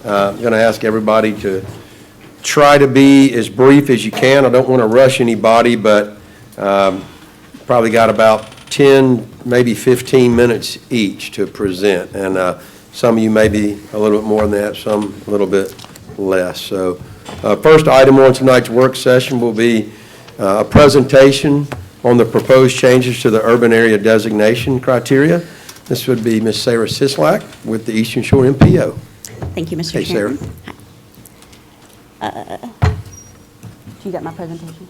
I'm going to ask everybody to try to be as brief as you can. I don't want to rush anybody, but probably got about 10, maybe 15 minutes each to present. And some of you may be a little bit more than that, some a little bit less. So first item on tonight's work session will be a presentation on the proposed changes to the urban area designation criteria. This would be Ms. Sarah Sislak with the Eastern Shore MPO. Thank you, Mr. Chairman. Sarah. You got my presentation?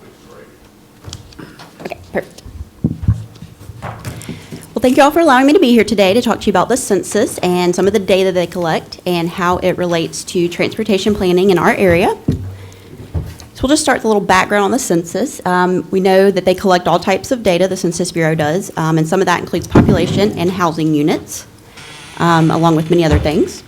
Okay, perfect. Well, thank you all for allowing me to be here today to talk to you about the census and some of the data they collect and how it relates to transportation planning in our area. So we'll just start with a little background on the census. We know that they collect all types of data, the Census Bureau does, and some of that includes population and housing units, along with many other things.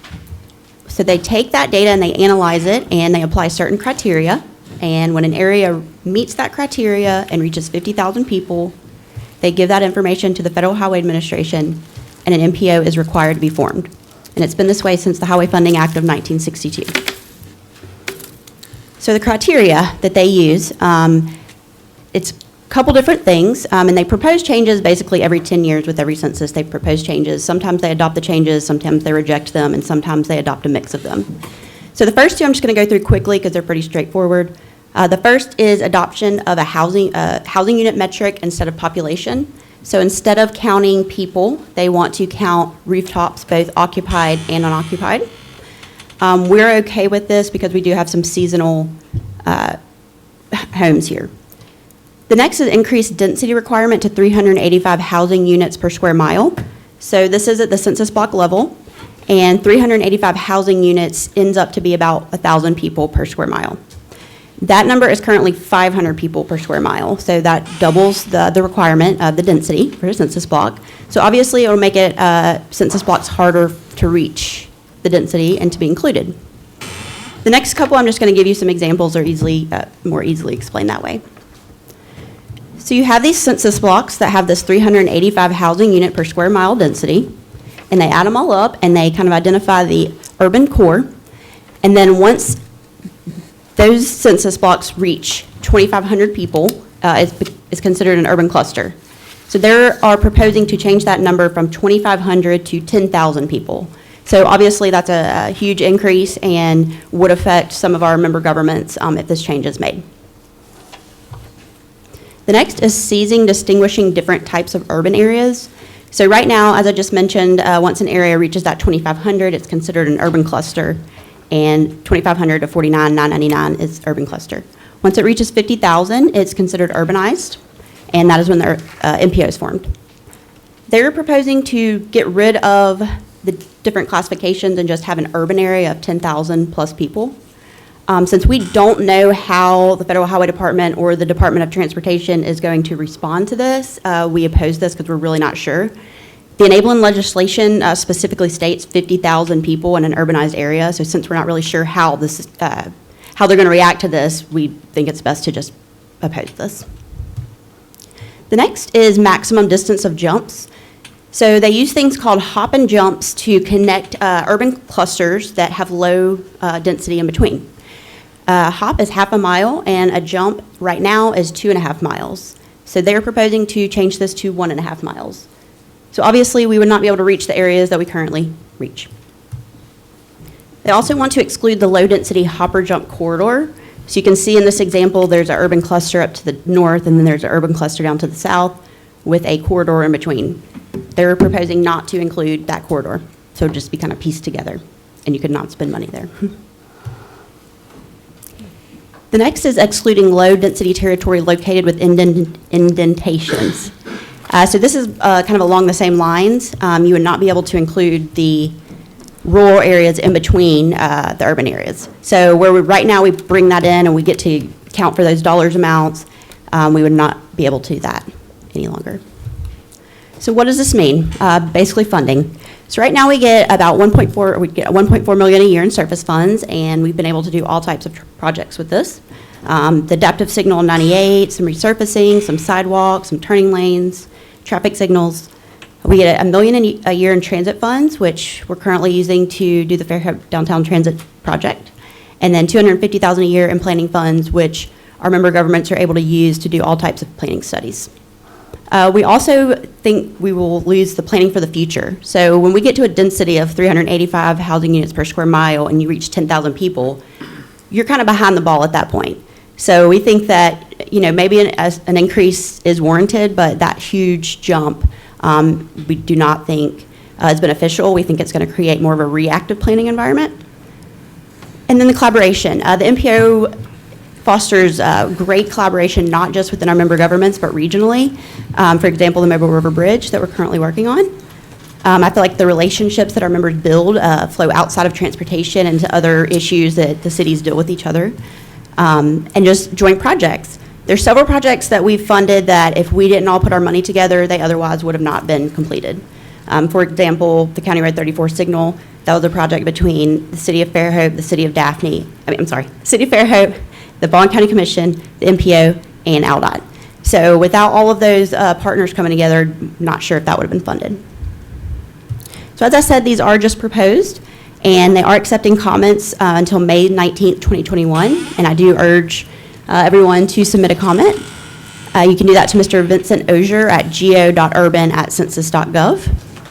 So they take that data and they analyze it and they apply certain criteria. And when an area meets that criteria and reaches 50,000 people, they give that information to the Federal Highway Administration and an MPO is required to be formed. And it's been this way since the Highway Funding Act of 1962. So the criteria that they use, it's a couple different things, and they propose changes basically every 10 years with every census. They propose changes. Sometimes they adopt the changes, sometimes they reject them, and sometimes they adopt a mix of them. So the first two I'm just going to go through quickly because they're pretty straightforward. The first is adoption of a housing unit metric instead of population. So instead of counting people, they want to count rooftops, both occupied and unoccupied. We're okay with this because we do have some seasonal homes here. The next is increased density requirement to 385 housing units per square mile. So this is at the census block level, and 385 housing units ends up to be about 1,000 people per square mile. That number is currently 500 people per square mile, so that doubles the requirement of the density for a census block. So obviously it will make it census blocks harder to reach the density and to be included. The next couple I'm just going to give you some examples are more easily explained that way. So you have these census blocks that have this 385 housing unit per square mile density, and they add them all up and they kind of identify the urban core. And then once those census blocks reach 2,500 people, is considered an urban cluster. So they are proposing to change that number from 2,500 to 10,000 people. So obviously that's a huge increase and would affect some of our member governments if this change is made. The next is distinguishing different types of urban areas. So right now, as I just mentioned, once an area reaches that 2,500, it's considered an urban cluster, and 2,500 to 49,999 is urban cluster. Once it reaches 50,000, it's considered urbanized, and that is when the MPO is formed. They're proposing to get rid of the different classifications and just have an urban area of 10,000 plus people. Since we don't know how the Federal Highway Department or the Department of Transportation is going to respond to this, we oppose this because we're really not sure. The enabling legislation specifically states 50,000 people in an urbanized area, so since we're not really sure how they're going to react to this, we think it's best to just oppose this. The next is maximum distance of jumps. So they use things called hop and jumps to connect urban clusters that have low density in between. Hop is 1/2 mile, and a jump right now is 2.5 miles. So they're proposing to change this to 1.5 miles. So obviously we would not be able to reach the areas that we currently reach. They also want to exclude the low density hop or jump corridor. So you can see in this example there's an urban cluster up to the north and then there's an urban cluster down to the south with a corridor in between. They're proposing not to include that corridor. So it'd just be kind of pieced together and you could not spend money there. The next is excluding low density territory located with indentations. So this is kind of along the same lines. You would not be able to include the rural areas in between the urban areas. So right now we bring that in and we get to count for those dollars amounts, we would not be able to do that any longer. So what does this mean? Basically funding. So right now we get about 1.4 million a year in surface funds, and we've been able to do all types of projects with this. The adaptive signal 98, some resurfacing, some sidewalks, some turning lanes, traffic signals. We get $1 million a year in transit funds, which we're currently using to do the Fairhope Downtown Transit Project. And then $250,000 a year in planning funds, which our member governments are able to use to do all types of planning studies. We also think we will lose the planning for the future. So when we get to a density of 385 housing units per square mile and you reach 10,000 people, you're kind of behind the ball at that point. So we think that, maybe an increase is warranted, but that huge jump, we do not think is beneficial. We think it's going to create more of a reactive planning environment. And then the collaboration. The MPO fosters great collaboration, not just within our member governments, but regionally. For example, the Mobile River Bridge that we're currently working on. I feel like the relationships that our members build flow outside of transportation into other issues that the cities deal with each other. And just joint projects. There's several projects that we've funded that if we didn't all put our money together, they otherwise would have not been completed. For example, the County Road 34 signal, that was a project between the City of Fairhope, the City of City of Fairhope, the Bond County Commission, the MPO, and ALDOT. So without all of those partners coming together, not sure if that would have been funded. So as I said, these are just proposed, and they are accepting comments until May 19th, 2021, and I do urge everyone to submit a comment. You can do that to Mr. Vincent Ozier at go.urban@census.gov.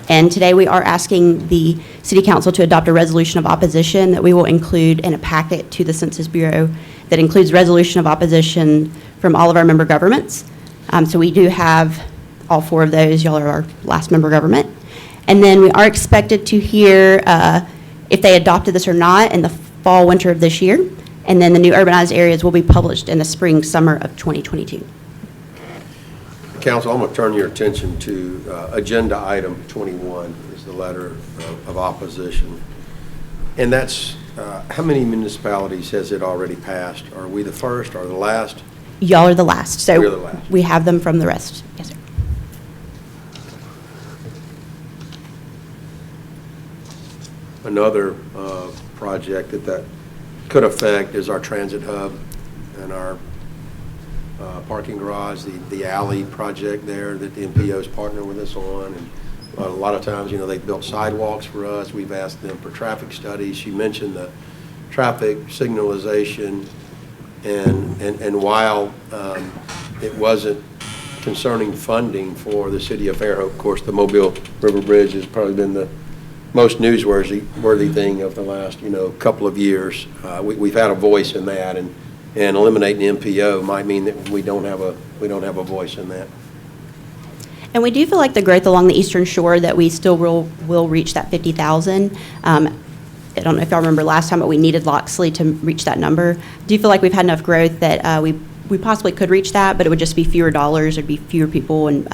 And today we are asking the City Council to adopt a resolution of opposition that we will include in a packet to the Census Bureau that includes resolution of opposition from all of our member governments. So we do have all 4 of those. Y'all are our last member government. And then we are expected to hear if they adopted this or not in the fall, winter of this year. And then the new urbanized areas will be published in the spring, summer of 2022. Council, I'm going to turn your attention to agenda item 21, is the letter of opposition. And that's, how many municipalities has it already passed? Are we the first or the last? Y'all are the last. So we're the last. We have them from the rest. Yes, sir. Another project that could affect is our transit hub and our parking garage, the alley project there that the MPO's partner with us on. And a lot of times, they've built sidewalks for us. We've asked them for traffic studies. She mentioned the traffic signalization, and while it wasn't concerning funding for the city of Fairhope, of course, the Mobile River Bridge has probably been the most newsworthy thing of the last, couple of years. We've had a voice in that, and eliminating the MPO might mean that we don't have a voice in that. And we do feel like the growth along the Eastern Shore that we still will reach that 50,000. I don't know if y'all remember last time, but we needed Loxley to reach that number. Do you feel like we've had enough growth that we possibly could reach that, but it would just be fewer dollars, there'd be fewer people, and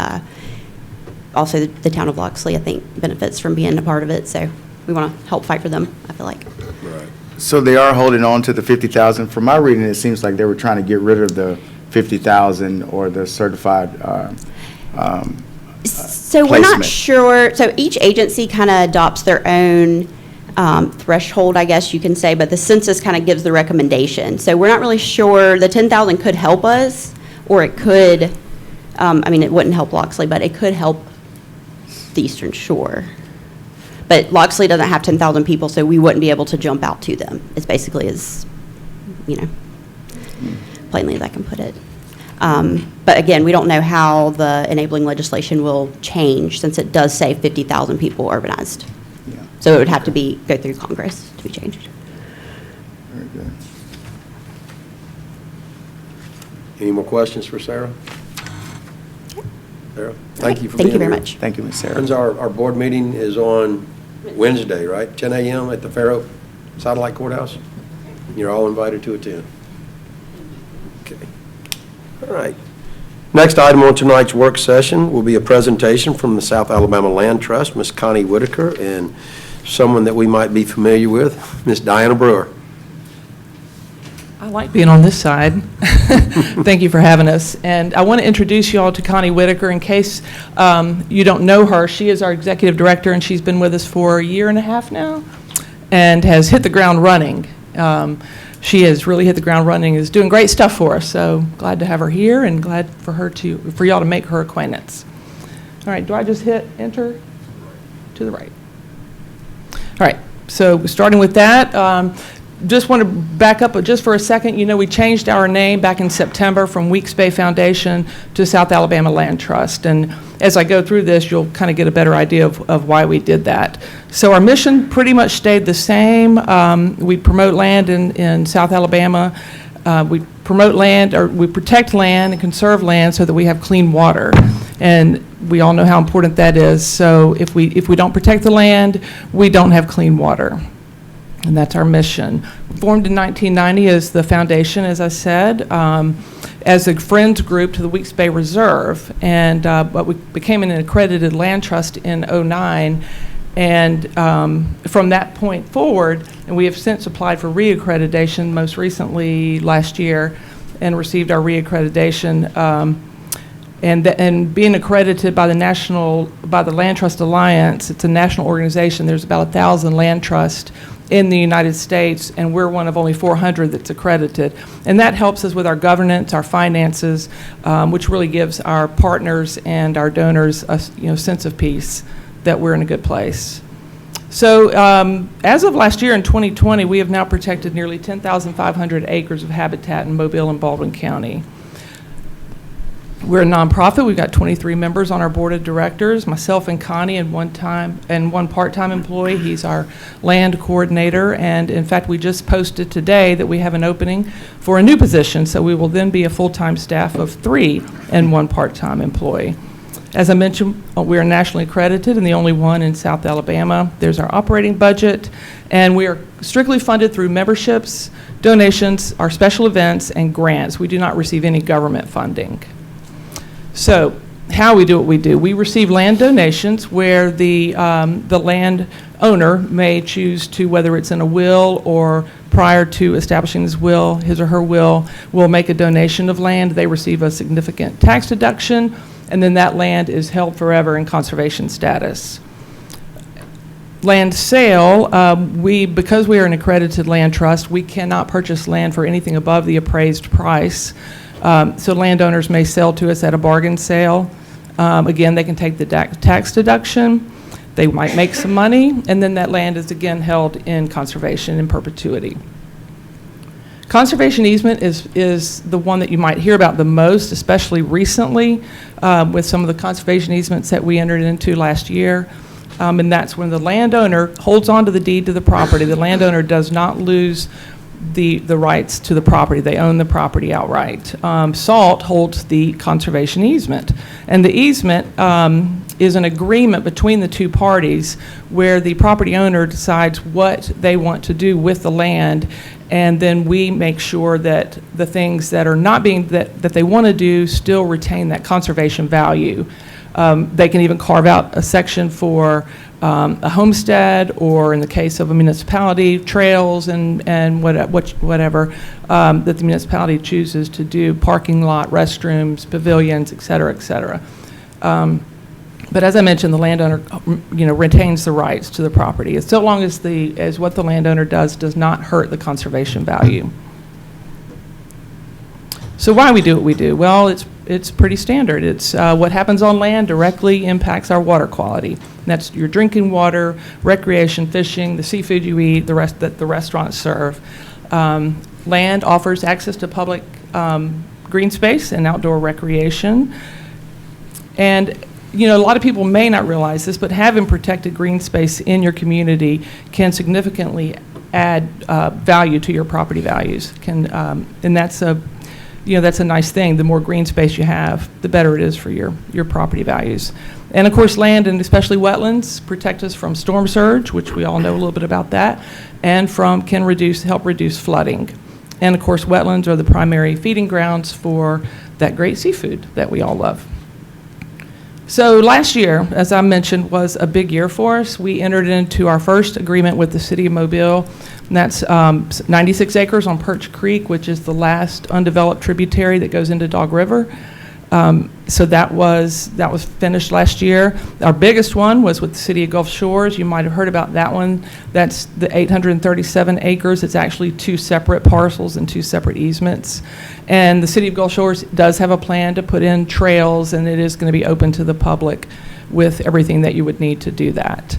also the town of Loxley, I think, benefits from being a part of it, so we want to help fight for them, I feel like. Right. So they are holding on to the 50,000. From my reading, it seems like they were trying to get rid of the 50,000 or the certified So we're not placement. sure, so each agency kind of adopts their own threshold, I guess you can say, but the census kind of gives the recommendation. So we're not really sure, the 10,000 could help us, or it could, it wouldn't help Loxley, but it could help the Eastern Shore. But Loxley doesn't have 10,000 people, so we wouldn't be able to jump out to them. It's basically as, plainly as I can put it. But again, we don't know how the enabling legislation will change, since it does say 50,000 people urbanized. Yeah. So it would have to go through Congress to be changed. Very good. Any more questions for Sarah? Sarah, thank you for being here. Thank you very much. Thank you, Ms. Sarah. Friends, our board meeting is on Wednesday, right? 10 a.m. at the Fairhope Satellite Courthouse. You're all invited to attend. Okay. All right. Next item on tonight's work session will be a presentation from the South Alabama Land Trust, Ms. Connie Whitaker, and someone that we might be familiar with, Ms. Diana Brewer. I like being on this side. Thank you for having us. And I want to introduce you all to Connie Whitaker in case you don't know her. She is our executive director, and she's been with us for a year and a half now and has hit the ground running. She has really hit the ground running, is doing great stuff for us. So glad to have her here and glad for y'all to make her acquaintance. All right, do I just hit enter? To the right. All right, so starting with that, just want to back up just for a second. You know, we changed our name back in September from Weeks Bay Foundation to South Alabama Land Trust. And as I go through this, you'll kind of get a better idea of why we did that. So our mission pretty much stayed the same. We promote land in South Alabama. We promote land, or we protect land and conserve land so that we have clean water. And we all know how important that is. So if we don't protect the land, we don't have clean water. And that's our mission. Formed in 1990 as the foundation, as I said, as a friends group to the Weeks Bay Reserve. But we became an accredited land trust in 2009. And from that point forward, and we have since applied for reaccreditation, most recently last year, and received our reaccreditation. And being accredited by the Land Trust Alliance, it's a national organization. There's about 1,000 land trusts in the United States, and we're one of only 400 that's accredited. And that helps us with our governance, our finances, which really gives our partners and our donors a sense of peace that we're in a good place. So as of last year in 2020, we have now protected nearly 10,500 acres of habitat in Mobile and Baldwin County. We're a nonprofit. We've got 23 members on our board of directors, myself and Connie, and one part-time employee. He's our land coordinator. And in fact, we just posted today that we have an opening for a new position. So we will then be a full-time staff of 3 and 1 part-time employee. As I mentioned, we are nationally accredited and the only one in South Alabama. There's our operating budget, and we are strictly funded through memberships, donations, our special events, and grants. We do not receive any government funding. So how we do what we do, we receive land donations where the land owner may choose to, whether it's in a will or prior to establishing his or her will make a donation of land. They receive a significant tax deduction, and then that land is held forever in conservation status. Land sale, because we are an accredited land trust, we cannot purchase land for anything above the appraised price. So landowners may sell to us at a bargain sale. Again, they can take the tax deduction. They might make some money, and then that land is again held in conservation in perpetuity. Conservation easement is the one that you might hear about the most, especially recently with some of the conservation easements that we entered into last year. And that's when the landowner holds on to the deed to the property. The landowner does not lose the rights to the property. They own the property outright. SALT holds the conservation easement. And the easement is an agreement between the two parties where the property owner decides what they want to do with the land, and then we make sure that the things that are not being, that they want to do still retain that conservation value. They can even carve out a section for a homestead, or in the case of a municipality, trails and whatever that the municipality chooses to do, parking lot, restrooms, pavilions, et cetera, et cetera. But as I mentioned, the landowner, retains the rights to the property, as so long as what the landowner does not hurt the conservation value. So why we do what we do? Well, it's pretty standard. It's what happens on land directly impacts our water quality. And that's your drinking water, recreation, fishing, the seafood you eat, the rest that the restaurants serve. Land offers access to public green space and outdoor recreation. And a lot of people may not realize this, but having protected green space in your community can significantly add value to your property values. And that's a nice thing. The more green space you have, the better it is for your property values. And of course, land and especially wetlands protect us from storm surge, which we all know a little bit about that, and can help reduce flooding. And of course, wetlands are the primary feeding grounds for that great seafood that we all love. So last year, as I mentioned, was a big year for us. We entered into our first agreement with the City of Mobile, and that's 96 acres on Perch Creek, which is the last undeveloped tributary that goes into Dog River. So that was finished last year. Our biggest one was with the City of Gulf Shores. You might have heard about that one. That's the 837 acres. It's actually 2 separate parcels and 2 separate easements. And the City of Gulf Shores does have a plan to put in trails, and it is going to be open to the public with everything that you would need to do that.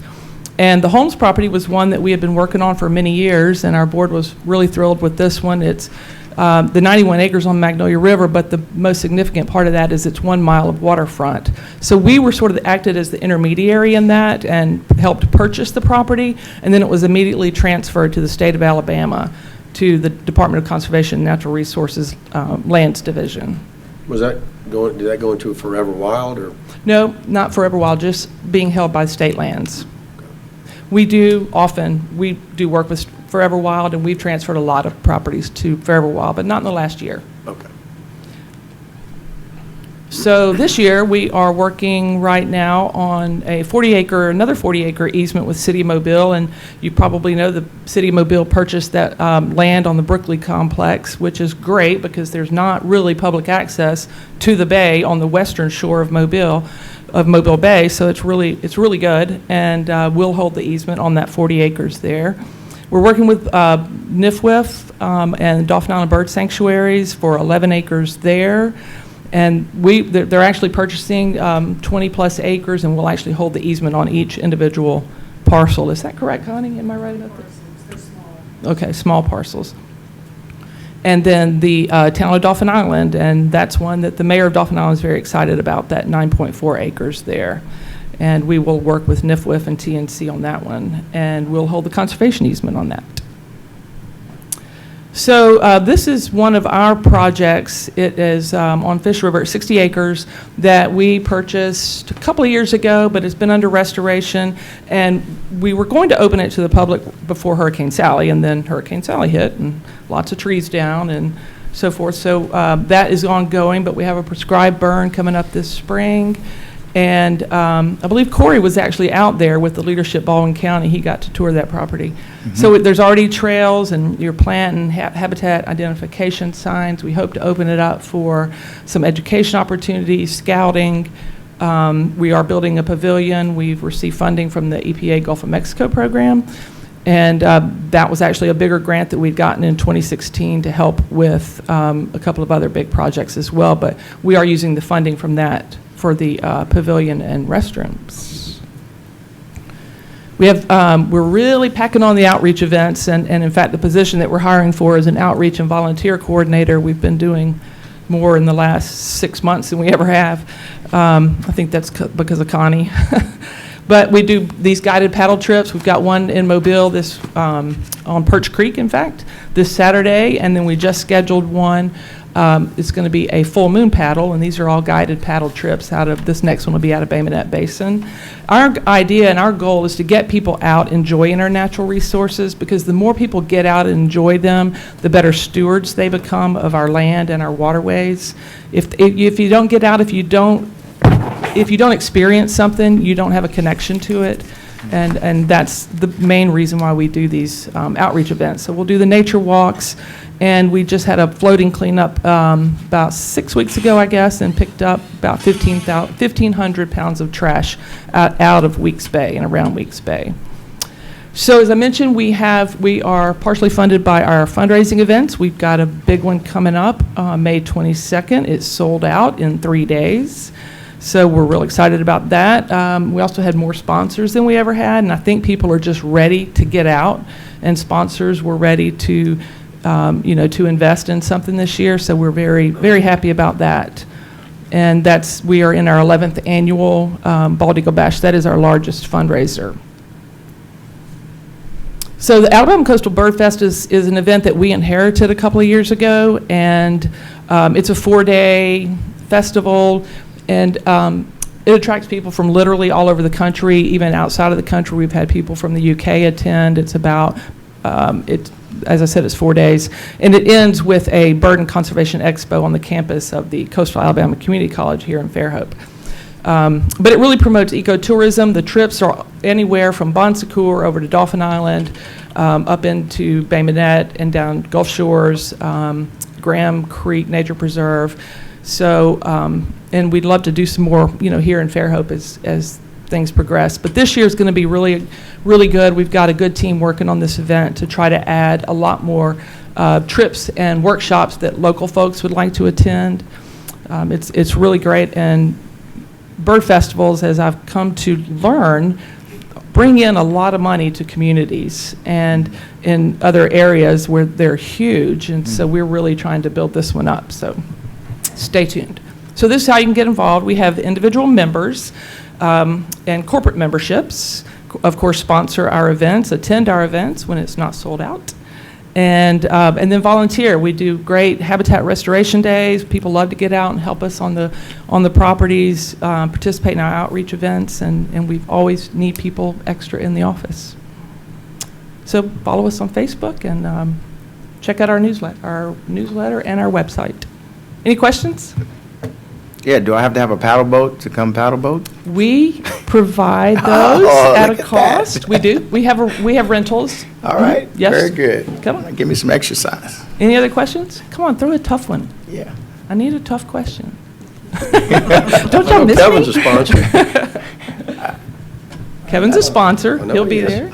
And the Holmes property was one that we had been working on for many years, and our board was really thrilled with this one. It's the 91 acres on Magnolia River, but the most significant part of that is it's 1 mile of waterfront. So we were sort of acted as the intermediary in that and helped purchase the property, and then it was immediately transferred to the state of Alabama to the Department of Conservation and Natural Resources Lands Division. Was that going, did that go into a Forever Wild, or? No, not Forever Wild, just being held by state lands. We do work with Forever Wild, and we've transferred a lot of properties to Forever Wild, but not in the last year. Okay. So this year, we are working right now on another 40-acre easement with City of Mobile, and you probably know the City of Mobile purchased that land on the Brookley complex, which is great because there's not really public access to the bay on the western shore of Mobile Bay, so it's really good, and we'll hold the easement on that 40 acres there. We're working with NIFWIF and Dauphin Island Bird Sanctuaries for 11 acres there. And they're actually purchasing 20-plus acres, and we'll actually hold the easement on each individual parcel. Is that correct, Connie? Am I right about that? They're small. Okay, small parcels. And then the town of Dauphin Island, and that's one that the mayor of Dauphin Island is very excited about, that 9.4 acres there. And we will work with NIFWIF and TNC on that one, and we'll hold the conservation easement on that. So this is one of our projects. It is on Fish River, 60 acres, that we purchased a couple of years ago, but it's been under restoration. And we were going to open it to the public before Hurricane Sally, and then Hurricane Sally hit, and lots of trees down and so forth. So that is ongoing, but we have a prescribed burn coming up this spring. And I believe Corey was actually out there with the leadership Baldwin County. He got to tour that property. Mm-hmm. So there's already trails and your plant and habitat identification signs. We hope to open it up for some education opportunities, scouting. We are building a pavilion. We've received funding from the EPA Gulf of Mexico program. And that was actually a bigger grant that we'd gotten in 2016 to help with a couple of other big projects as well. But we are using the funding from that for the pavilion and restrooms. We have, we're really packing on the outreach events, and in fact, the position that we're hiring for is an outreach and volunteer coordinator. We've been doing more in the last 6 months than we ever have. I think that's because of Connie. But we do these guided paddle trips. We've got one in Mobile this on Perch Creek, in fact, this Saturday, and then we just scheduled one. It's going to be a full moon paddle, and these are all guided paddle trips out of, this next one will be out of Bay Minette Basin. Our idea and our goal is to get people out enjoying our natural resources, because the more people get out and enjoy them, the better stewards they become of our land and our waterways. If you don't get out, if you don't experience something, you don't have a connection to it. And that's the main reason why we do these outreach events. So we'll do the nature walks, and we just had a floating cleanup about 6 weeks ago, I guess, and picked up about 1,500 pounds of trash out of Weeks Bay and around Weeks Bay. So as I mentioned, we are partially funded by our fundraising events. We've got a big one coming up May 22nd. It's sold out in 3 days. So we're real excited about that. We also had more sponsors than we ever had, and I think people are just ready to get out, and sponsors were ready to, to invest in something this year. So we're very, very happy about that. And we are in our 11th annual Bald Eagle Bash. That is our largest fundraiser. So the Alabama Coastal Bird Fest is an event that we inherited a couple of years ago, and it's a 4-day festival. And it attracts people from literally all over the country, even outside of the country. We've had people from the UK attend. It's about, as I said, it's 4 days. And it ends with a bird and conservation expo on the campus of the Coastal Alabama Community College here in Fairhope. But it really promotes ecotourism. The trips are anywhere from Bon Secours over to Dauphin Island, up into Bay Minette and down Gulf Shores, Graham Creek Nature Preserve. So, and we'd love to do some more, here in Fairhope as things progress. But this year is going to be really, really good. We've got a good team working on this event to try to add a lot more trips and workshops that local folks would like to attend. It's really great, and bird festivals, as I've come to learn, bring in a lot of money to communities and in other areas where they're huge. And so we're really trying to build this one up. So stay tuned. So this is how you can get involved. We have individual members and corporate memberships. Of course, sponsor our events, attend our events when it's not sold out. And then volunteer. We do great habitat restoration days. People love to get out and help us on the properties, participate in our outreach events, and we always need people extra in the office. So follow us on Facebook and check out our newsletter and our website. Any questions? Yeah, do I have to have a paddle boat to come paddle boat? We provide those at a look at cost. that. We do. We have rentals. All right, Yes. very good. Come on. Give me some exercise. Any other questions? Come on, throw a tough one. Yeah. I need a tough question. Don't y'all miss Kevin's me? a sponsor. Kevin's a sponsor. I know He'll he be is. there.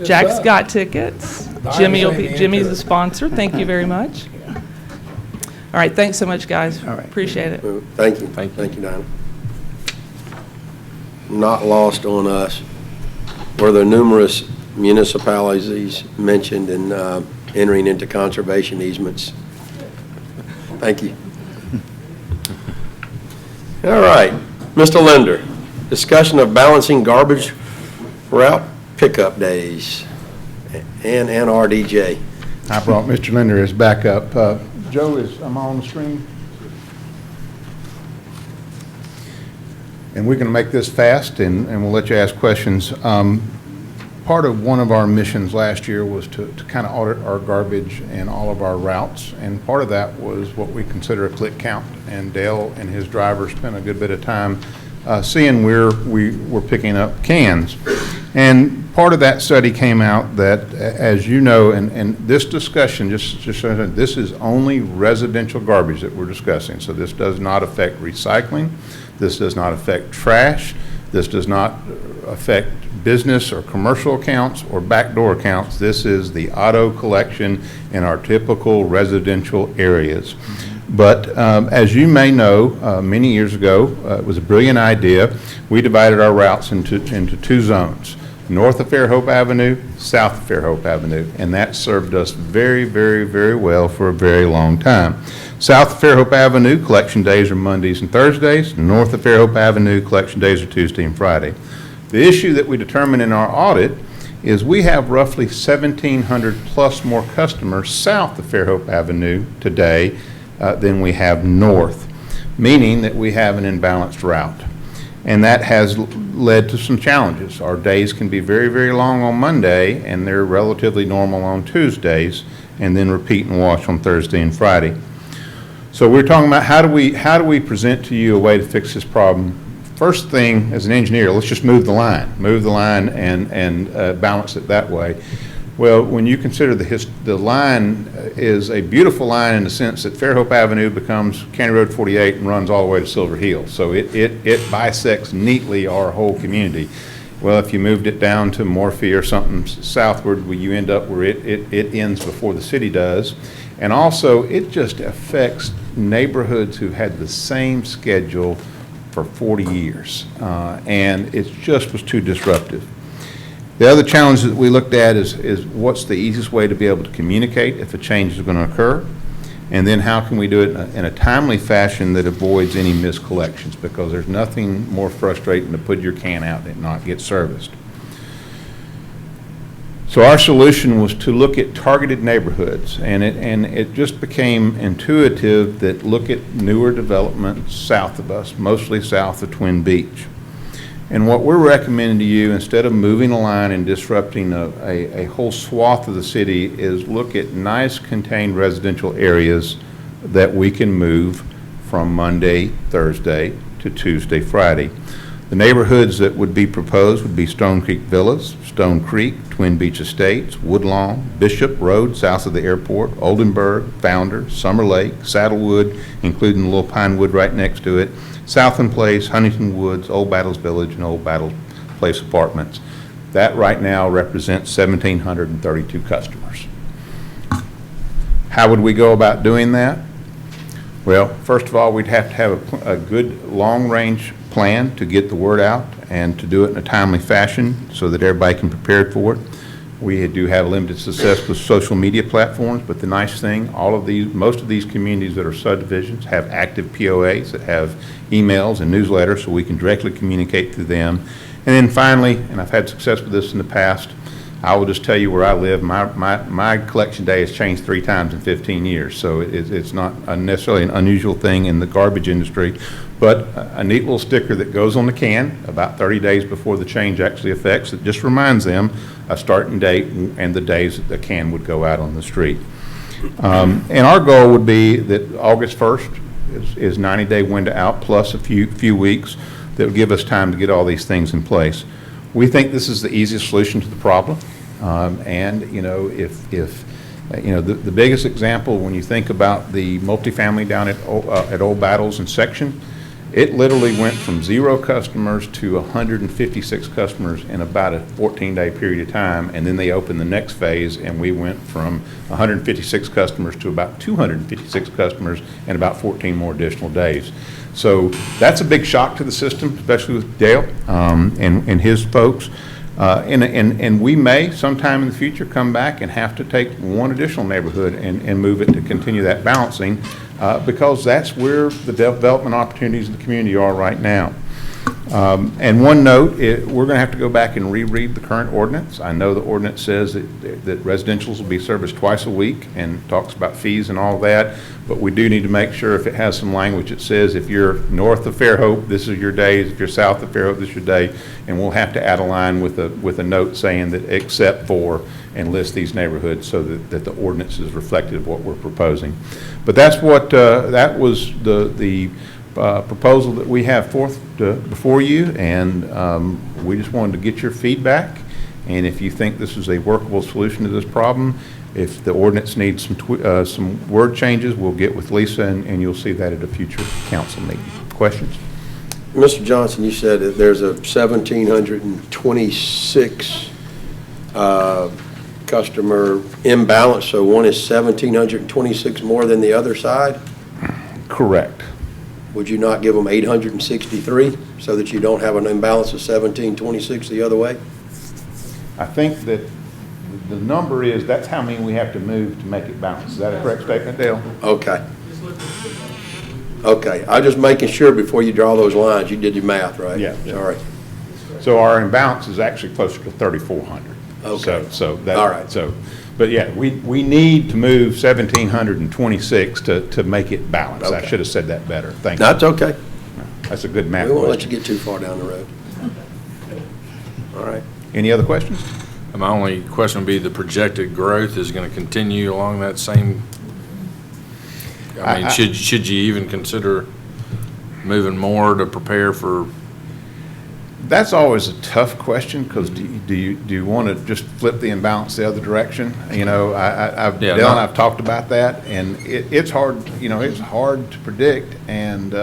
Jack's got tickets. Jimmy's a sponsor. Thank you very much. All right, thanks so much, guys. All right. Appreciate it. Thank you. Thank you, Dinah. Not lost on us were the numerous municipalities mentioned in entering into conservation easements. Thank you. All right, Mr. Linder, discussion of balancing garbage route pickup days and NRDJ. I brought Mr. Linder as backup. Joe, am I on the screen? And we're going to make this fast, and we'll let you ask questions. Part of one of our missions last year was to kind of audit our garbage and all of our routes, and part of that was what we consider a click count. And Dale and his driver spent a good bit of time seeing where we were picking up cans. And part of that study came out that, as you know, and this discussion, just so you know, this is only residential garbage that we're discussing. So this does not affect recycling. This does not affect trash. This does not affect business or commercial accounts or backdoor accounts. This is the auto collection in our typical residential areas. But as you may know, many years ago, it was a brilliant idea. We divided our routes into two zones, north of Fairhope Avenue, south of Fairhope Avenue, and that served us very, very, very well for a very long time. South of Fairhope Avenue, collection days are Mondays and Thursdays. North of Fairhope Avenue, collection days are Tuesday and Friday. The issue that we determined in our audit is we have roughly 1,700 plus more customers south of Fairhope Avenue today than we have north, meaning that we have an imbalanced route. And that has led to some challenges. Our days can be very, very long on Monday, and they're relatively normal on Tuesdays, and then repeat and wash on Thursday and Friday. So we're talking about how do we present to you a way to fix this problem. First thing, as an engineer, let's just move the line and balance it that way. Well, when you consider the line is a beautiful line in the sense that Fairhope Avenue becomes County Road 48 and runs all the way to Silver Hill. So it bisects neatly our whole community. Well, if you moved it down to Morphe or something southward, where you end up where it ends before the city does. And also, it just affects neighborhoods who had the same schedule for 40 years. And it just was too disruptive. The other challenge that we looked at is what's the easiest way to be able to communicate if a change is going to occur, and then how can we do it in a timely fashion that avoids any miscollections, because there's nothing more frustrating to put your can out and not get serviced. So our solution was to look at targeted neighborhoods, and it just became intuitive that look at newer developments south of us, mostly south of Twin Beach. And what we're recommending to you, instead of moving a line and disrupting a whole swath of the city, is look at nice contained residential areas that we can move from Monday, Thursday to Tuesday, Friday. The neighborhoods that would be proposed would be Stone Creek Villas, Stone Creek, Twin Beach Estates, Woodlawn, Bishop Road south of the airport, Oldenburg, Founder, Summer Lake, Saddlewood, including the little Pinewood right next to it, Southland Place, Huntington Woods, Old Battles Village, and Old Battles Place Apartments. That right now represents 1,732 customers. How would we go about doing that? Well, first of all, we'd have to have a good long-range plan to get the word out and to do it in a timely fashion so that everybody can prepare for it. We do have limited success with social media platforms, but the nice thing, most of these communities that are subdivisions have active POAs that have emails and newsletters, so we can directly communicate through them. And then finally, and I've had success with this in the past, I will just tell you where I live. My collection day has changed 3 times in 15 years, so it's not necessarily an unusual thing in the garbage industry. But a neat little sticker that goes on the can about 30 days before the change actually affects, it just reminds them a starting date and the days that the can would go out on the street. And our goal would be that August 1st is 90-day window out plus a few weeks that would give us time to get all these things in place. We think this is the easiest solution to the problem. And, the biggest example, when you think about the multifamily down at Old Battles and Section, it literally went from 0 customers to 156 customers in about a 14-day period of time, and then they opened the next phase, and we went from 156 customers to about 256 customers in about 14 more additional days. So that's a big shock to the system, especially with Dale and his folks. And we may sometime in the future come back and have to take one additional neighborhood and move it to continue that balancing because that's where the development opportunities in the community are right now. And one note, we're going to have to go back and reread the current ordinance. I know the ordinance says that residentials will be serviced twice a week and talks about fees and all that, but we do need to make sure if it has some language that says if you're north of Fairhope, this is your days, if you're south of Fairhope, this is your day, and we'll have to add a line with a note saying that except for and list these neighborhoods so that the ordinance is reflective of what we're proposing. But that's what, that was the proposal that we have before you, and we just wanted to get your feedback, and if you think this is a workable solution to this problem, if the ordinance needs some word changes, we'll get with Lisa, and you'll see that at a future council meeting. Questions? Mr. Johnson, you said that there's a 1,726 customer imbalance, so one is 1,726 more than the other side? Correct. Would you not give them 863 so that you don't have an imbalance of 1,726 the other way? I think that the number is, that's how many we have to move to make it balance. Is that a correct statement, Dale? Okay. Okay, I'm just making sure before you draw those lines, you did your math, right? Yeah. Sorry. So our imbalance is actually closer to 3,400. Okay. So that, all right. So, but yeah, we need to move 1,726 to make it balance. Okay. I should have said that better. Thank you. That's okay. That's a good math We won't let question. you get too far down the road. All right. Any other questions? My only question would be the projected growth is going to continue along that same, I mean, should you even consider moving more to prepare for? That's always a tough question because do you want to just flip the imbalance the other direction? You know, Dale and I've talked about that, and it's hard. You know, it's hard to predict, and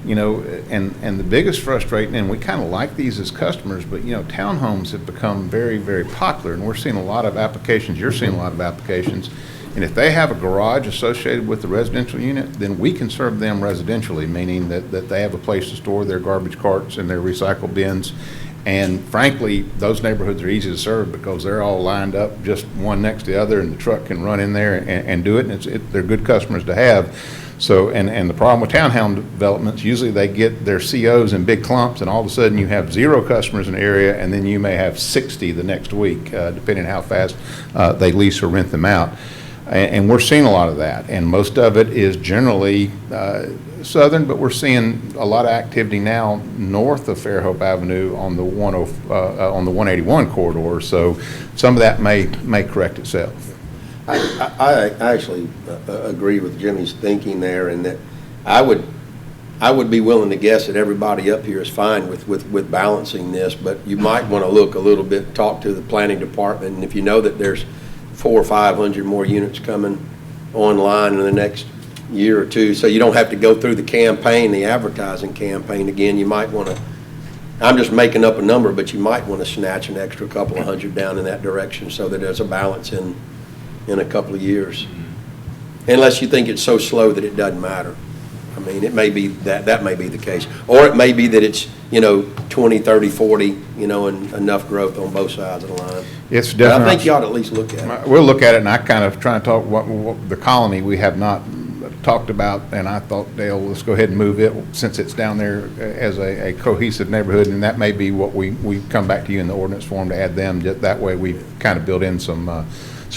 you know, and the biggest frustrating, and we kind of like these as customers, but you know, townhomes have become very, very popular, and we're seeing a lot of applications. You're seeing a lot of applications. And if they have a garage associated with the residential unit, then we can serve them residentially, meaning that they have a place to store their garbage carts and their recycle bins. And frankly, those neighborhoods are easy to serve because they're all lined up just one next to the other, and the truck can run in there and do it, and they're good customers to have. So, and the problem with townhome developments, usually they get their COs in big clumps, and all of a sudden you have 0 customers in the area, and then you may have 60 the next week, depending on how fast they lease or rent them out. And we're seeing a lot of that, and most of it is generally southern, but we're seeing a lot of activity now north of Fairhope Avenue on the 181 corridor. So some of that may correct itself. I actually agree with Jimmy's thinking there, and that I would be willing to guess that everybody up here is fine with balancing this, but you might want to look a little bit, talk to the planning department, and if you know that there's 400 or 500 more units coming online in the next year or two, so you don't have to go through the campaign, the advertising campaign again. You might want to, I'm just making up a number, but you might want to snatch an extra couple of hundred down in that direction so that there's a balance in a couple of years. Unless you think it's so slow that it doesn't matter. I mean, it may be, that may be the case. Or it may be that it's, 20, 30, 40, and enough growth on both sides of the line. It's But I definitely. think you ought to at least look at it. We'll look at it, and I kind of try to talk, what the colony we have not talked about, and I thought, Dale, let's go ahead and move it, since it's down there as a cohesive neighborhood, and that may be what we come back to you in the ordinance form to add them. That way, we've kind of built in some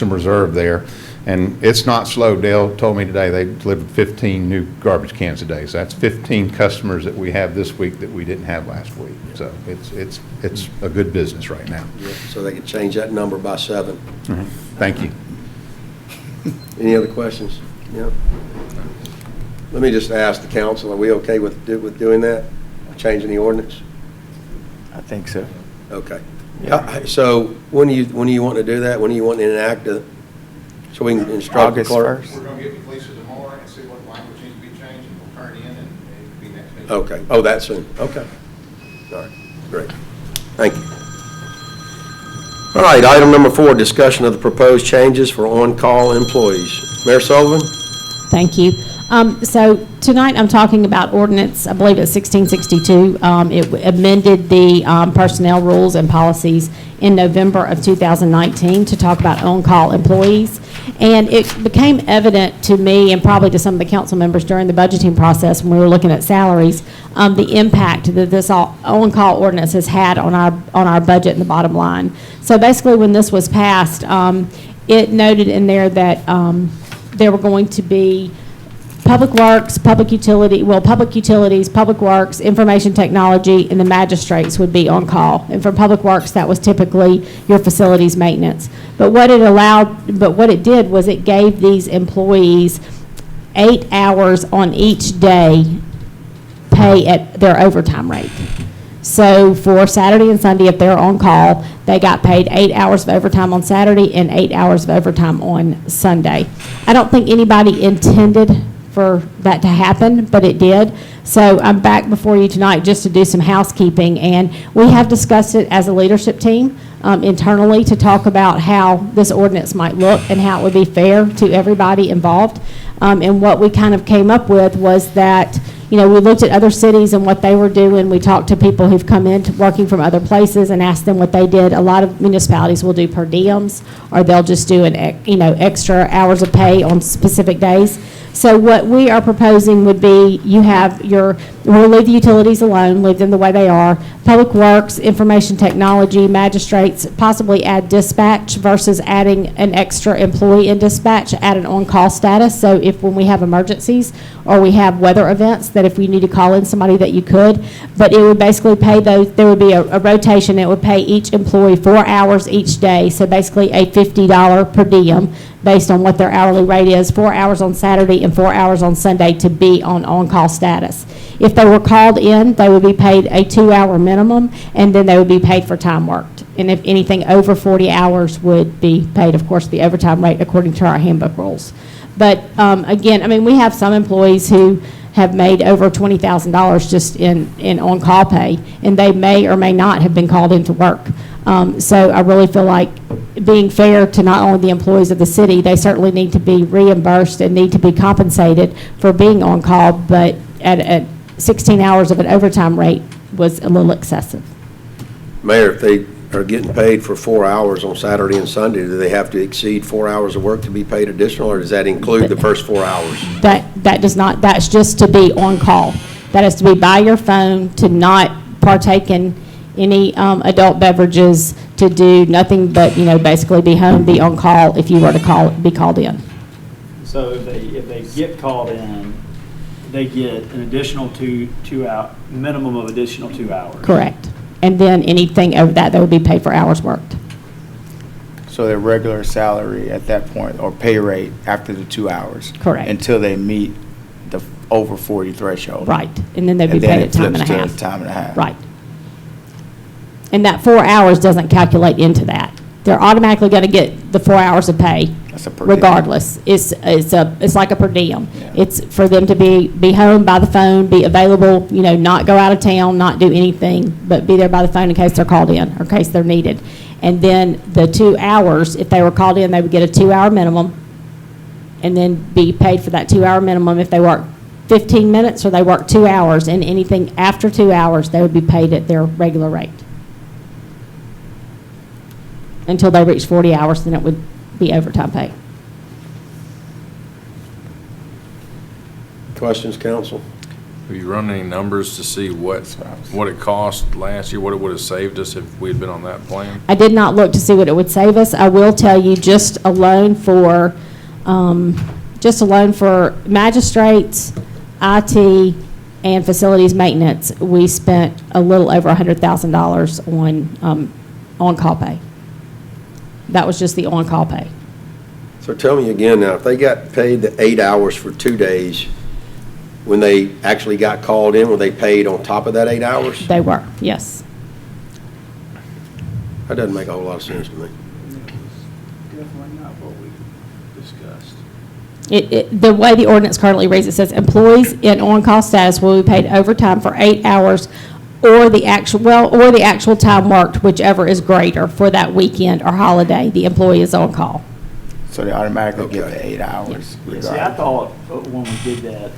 reserve there. And it's not slow. Dale told me today they delivered 15 new garbage cans a day. So that's 15 customers that we have this week that we didn't have last week. So it's a good business right now. Yeah, so they could change that number by 7. Thank you. Any other questions? Yeah. Let me just ask the council, are we okay with doing that? Changing the ordinance? I think so. Okay. So when do you want to do that? When do you want to enact it? So we can instruct the August clerk? 1st. We're going to get with Lisa tomorrow and see what language needs to be changed, and we'll turn it in, and it'll be next meeting. Okay. Oh, that soon? Okay. All right, great. Thank you. All right, item number 4, discussion of the proposed changes for on-call employees. Mayor Sullivan? Thank you. So tonight I'm talking about ordinance, I believe it's 1662. It amended the personnel rules and policies in November of 2019 to talk about on-call employees. And it became evident to me and probably to some of the council members during the budgeting process when we were looking at salaries, the impact that this on-call ordinance has had on our budget and the bottom line. So basically when this was passed, it noted in there that there were going to be Public Works, public utilities, Public Works, information technology, and the magistrates would be on call. And for Public Works, that was typically your facilities maintenance. But what it did was it gave these employees 8 hours on each day pay at their overtime rate. So for Saturday and Sunday, if they're on call, they got paid 8 hours of overtime on Saturday and 8 hours of overtime on Sunday. I don't think anybody intended for that to happen, but it did. So I'm back before you tonight just to do some housekeeping, and we have discussed it as a leadership team internally to talk about how this ordinance might look and how it would be fair to everybody involved. And what we kind of came up with was that, we looked at other cities and what they were doing. We talked to people who've come in working from other places and asked them what they did. A lot of municipalities will do per diems, or they'll just do extra hours of pay on specific days. So what we are proposing would be we'll leave the utilities alone, leave them the way they are. Public Works, information technology, magistrates, possibly add dispatch versus adding an extra employee in dispatch, add an on-call status. So when we have emergencies or we have weather events, that if we need to call in somebody that you could. But it would basically pay those, there would be a rotation. It would pay each employee 4 hours each day. So basically a $50 per diem based on what their hourly rate is, 4 hours on Saturday and 4 hours on Sunday to be on-call status. If they were called in, they would be paid a 2-hour minimum, and then they would be paid for time worked. And if anything over 40 hours would be paid, of course, the overtime rate according to our handbook rules. But again, we have some employees who have made over $20,000 just in on-call pay, and they may or may not have been called into work. So I really feel like being fair to not only the employees of the city, they certainly need to be reimbursed and need to be compensated for being on call, but at 16 hours of an overtime rate was a little excessive. Mayor, if they are getting paid for 4 hours on Saturday and Sunday, do they have to exceed 4 hours of work to be paid additional, or does that include the first 4 hours? That does not, that's just to be on call. That is to be by your phone, to not partake in any adult beverages, to do nothing but, basically be home, be on call if you were to be called in. So if they get called in, they get an additional minimum of additional 2 hours. Correct. And then anything over that, they would be paid for hours worked. So their regular salary at that point, or pay rate after the 2 hours? Correct. Until they meet the over 40 threshold? Right. And then they'd be paid at time and a half. Time and a half. Right. And that 4 hours doesn't calculate into that. They're automatically going to get the 4 hours of pay That's a per diem. regardless. It's like a per diem. Yeah. It's for them to be home by the phone, be available, not go out of town, not do anything, but be there by the phone in case they're called in or in case they're needed. And then the 2 hours, if they were called in, they would get a 2-hour minimum and then be paid for that 2-hour minimum if they work 15 minutes or they work 2 hours, and anything after 2 hours, they would be paid at their regular rate. Until they reach 40 hours, then it would be overtime pay. Questions, council? Have you run any numbers to see what it cost last year, what it would have saved us if we had been on that plan? I did not look to see what it would save us. I will tell you, just alone for magistrates, IT, and facilities maintenance, we spent a little over $100,000 on on-call pay. That was just the on-call pay. So tell me again now, if they got paid the 8 hours for 2 days, when they actually got called in, were they paid on top of that 8 hours? They were, yes. That doesn't make a whole lot of sense to me. Definitely not what we discussed. The way the ordinance currently reads, it says employees in on-call status will be paid overtime for 8 hours or the actual time worked, whichever is greater for that weekend or holiday the employee is on call. So they automatically get Okay. the 8 hours. Yeah, see, I regardless. thought when we did that,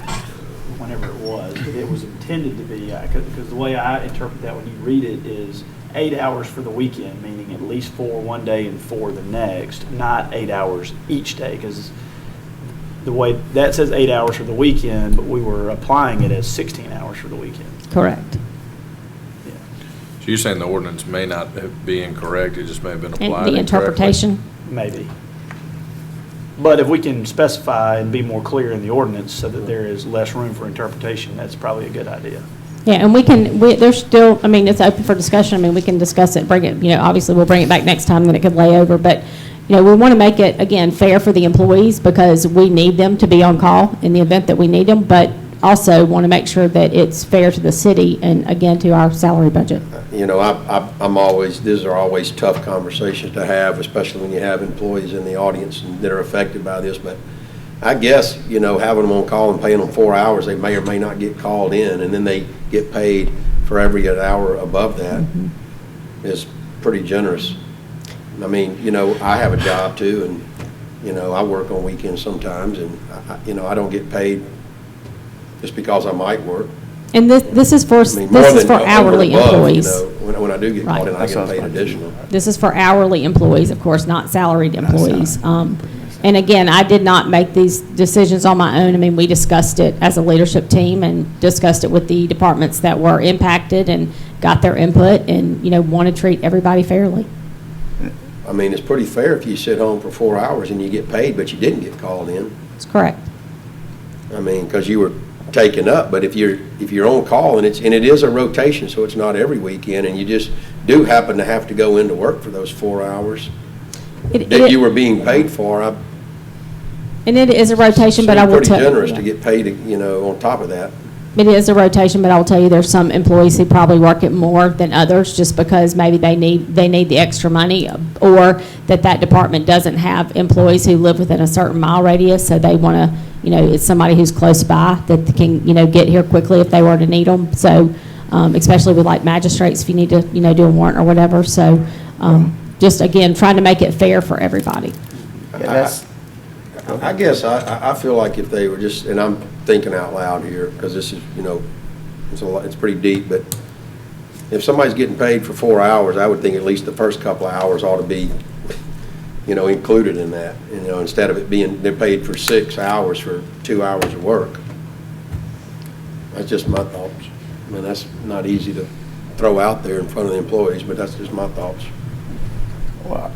whenever it was, that it was intended to be, because the way I interpret that when you read it is 8 hours for the weekend, meaning at least 4 one day and 4 the next, not 8 hours each day, because the way, that says 8 hours for the weekend, but we were applying it as 16 hours for the weekend. Correct. Yeah. So you're saying the ordinance may not be incorrect, it just may have been And applied the incorrectly? interpretation, Maybe. But if we can specify and be more clear in the ordinance so that there is less room for interpretation, that's probably a good idea. yeah, and there's still, I mean, it's open for discussion. I mean, we can discuss it, bring it, obviously we'll bring it back next time, then it could lay over, but, we want to make it, again, fair for the employees because we need them to be on call in the event that we need them, but also want to make sure that it's fair to the city and, again, to our salary budget. These are always tough conversations to have, especially when you have employees in the audience that are affected by this. But I guess, having them on call and paying them 4 hours, they may or may not get called in, and then they get paid for every hour above that is pretty generous. I mean, I have a job too, and, I work on weekends sometimes, and, I don't get paid just because I might work. And this is for, I this mean, more is than for over and hourly above, employees. When I do get called in, I That's get what I paid was additional. This is for hourly employees, of course, not salaried employees. And again, I did not make these decisions on my own. I mean, we discussed it as a leadership team and discussed it with the departments that were impacted and got their input and, want to treat everybody fairly. I mean, it's pretty fair if you sit home for 4 hours and you get paid, but you didn't get called in. That's correct. I mean, because you were taken up, but if you're on call and it is a rotation, so it's not every weekend, and you just do happen to have to go into work for those 4 hours that you were being paid for, And it is a rotation, but I will tell you. Pretty generous to get paid, on top of that. It is a rotation, but I will tell you, there's some employees who probably work it more than others, just because maybe they need the extra money, or that department doesn't have employees who live within a certain mile radius, so they want to, it's somebody who's close by that can, get here quickly if they were to need them. So, especially with like magistrates, if you need to, do a warrant or whatever. So, just again, trying to make it fair for everybody. I guess I feel like if they were just, and I'm thinking out loud here, because this is, it's pretty deep, but if somebody's getting paid for 4 hours, I would think at least the first couple of hours ought to be, included in that, instead of it being, they're paid for 6 hours for 2 hours of work. That's just my thoughts. I mean, that's not easy to throw out there in front of the employees, but that's just my thoughts. Well,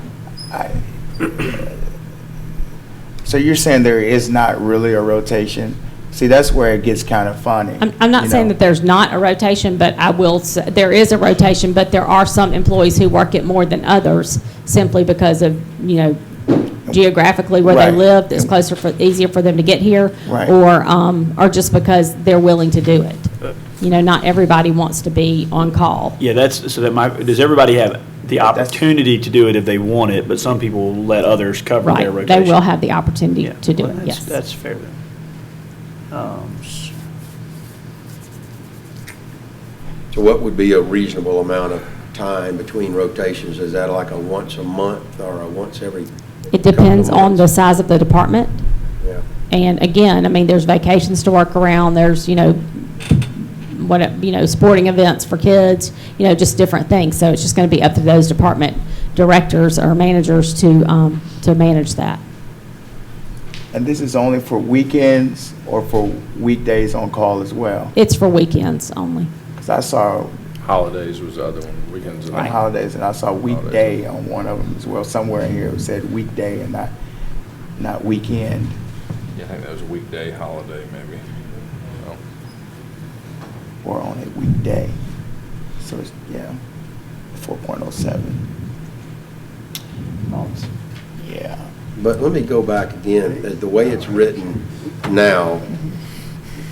so you're saying there is not really a rotation? See, that's where it gets kind of funny. I'm not saying that there's not a rotation, but I will say, there is a rotation, but there are some employees who work it more than others, simply because of, geographically where they Right. live, it's easier for them to get here. Right. Or just because they're willing to do it. Not everybody wants to be on call. Yeah, does everybody have the opportunity to do it if they want it, but some people will let others cover their Right, rotation? they will have the opportunity Yeah, to do well, it, that's- yes. That's fair then. So what would be a reasonable amount of time between rotations? Is that like a once a month or a once every? It depends couple of on the months? size of the department. Yeah. And again, I mean, there's vacations to work around, there's, sporting events for kids, just different things. So it's just going to be up to those department directors or managers to manage that. And this is only for weekends or for weekdays on call as well? It's for weekends only. Because I saw Holidays was the other one, weekends. on holidays, and I saw weekday on one of them as well. Somewhere in here it said weekday and not weekend. Yeah, I think that was a weekday, holiday, maybe. So, Or on a weekday. So it's, 4.07. Yeah. But let me go back again, the way it's written now,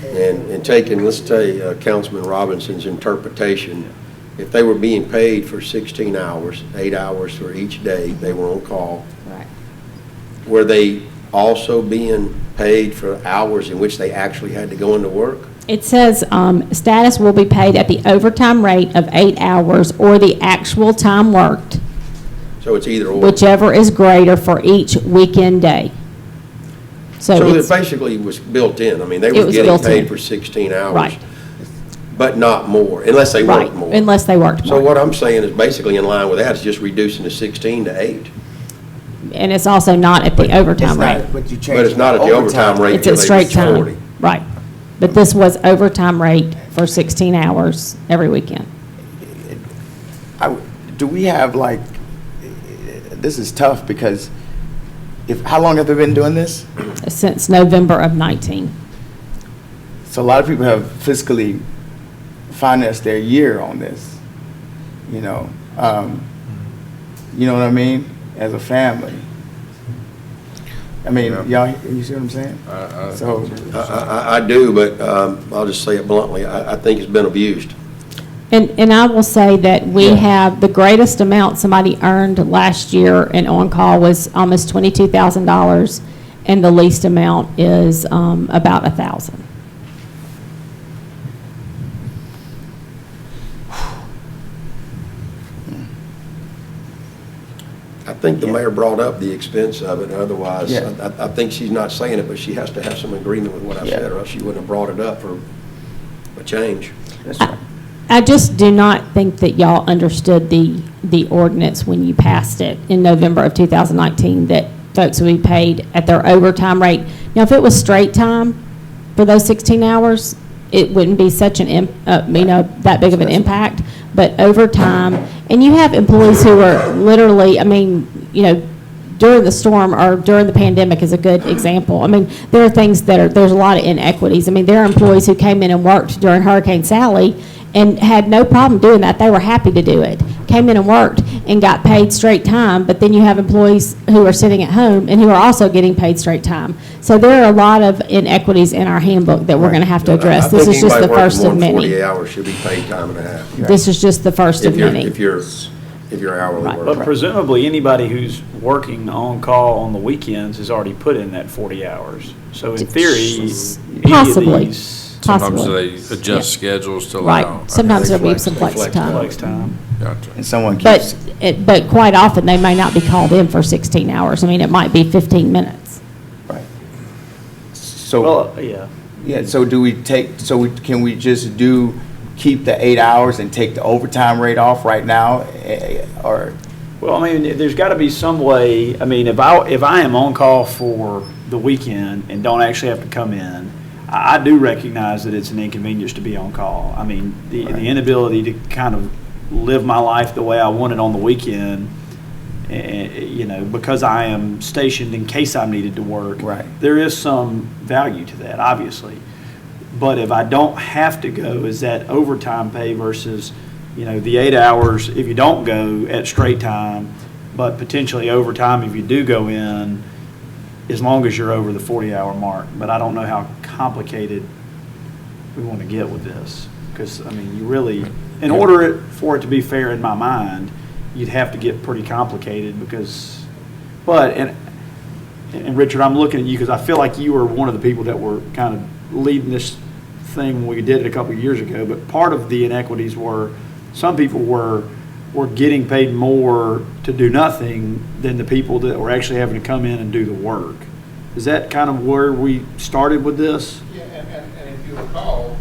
and taking, let's say, Councilman Robinson's interpretation, if they were being paid for 16 hours, 8 hours for each day they were on call, Right. were they also being paid for hours in which they actually had to go into work? It says, status will be paid at the overtime rate of 8 hours or the actual time worked, So it's either or. whichever is greater for each weekend day. So So it it's, basically was built in. I mean, they It were was getting built in. paid for 16 hours. Right. But not more, unless they right, worked more. unless they worked So more. what I'm saying is basically in line with that, is just reducing the 16 to 8. And it's also not at the overtime rate. But you But changed it's not at the overtime rate It's until at they straight reach 40. time. Right. But this was overtime rate for 16 hours every weekend. Do we have this is tough because how long have they been doing this? Since November of 19. So a lot of people have fiscally financed their year on this, you know what I mean, as a family. I mean, y'all, you see what I'm saying? So, I do, but I'll just say it bluntly, I think it's been abused. And I will say that we have, the greatest amount somebody earned last year in on-call was almost $22,000, and the least amount is about $1,000. I think the mayor brought up the expense of it, otherwise, Yeah. I think she's not saying it, but she has to have some agreement with what I said, or else she wouldn't have brought it up for a change. that's right. I just do not think that y'all understood the ordinance when you passed it in November of 2019, that folks would be paid at their overtime rate. Now, if it was straight time for those 16 hours, it wouldn't be such that big of an impact, but overtime, and you have employees who are literally, during the storm or during the pandemic is a good example. I mean, there are things there's a lot of inequities. I mean, there are employees who came in and worked during Hurricane Sally and had no problem doing that. They were happy to do it. Came in and worked and got paid straight time, but then you have employees who are sitting at home and who are also getting paid straight time. So there are a lot of inequities in our handbook that we're going to have to address. This is just the first of I think anybody working more than 48 many. hours should be paid time and a half. This is just the first of many. If you're hourly Right. worker. But presumably, anybody who's working on call on the weekends has already put in that 40 hours. So in theory, any of Possibly. these sometimes Possibly. they adjust schedules to Right. allow. Sometimes They there'll be flex- some they flex flex time. flex time. Gotcha. And someone keeps, But quite often, they may not be called in for 16 hours. I mean, it might be 15 minutes. right. So, Well, yeah. yeah, so can we just keep the 8 hours and take the overtime rate off right now? Or, Well, I mean, there's got to be some way, I mean, if I am on call for the weekend and don't actually have to come in, I do recognize that it's an inconvenience to be on call. I mean, the inability to kind of live my life the way I want it on the weekend, because I am stationed in case I'm needed to work. Right. There is some value to that, obviously. But if I don't have to go, is that overtime pay versus, the 8 hours if you don't go at straight time, but potentially overtime if you do go in, as long as you're over the 40-hour mark. But I don't know how complicated we want to get with this. Because, you really, in order for it to be fair in my mind, you'd have to get pretty complicated because, and Richard, I'm looking at you because I feel like you were one of the people that were kind of leading this thing when we did it a couple of years ago. But part of the inequities were some people were getting paid more to do nothing than the people that were actually having to come in and do the work. Is that kind of where we started with this? Yeah, and if you recall,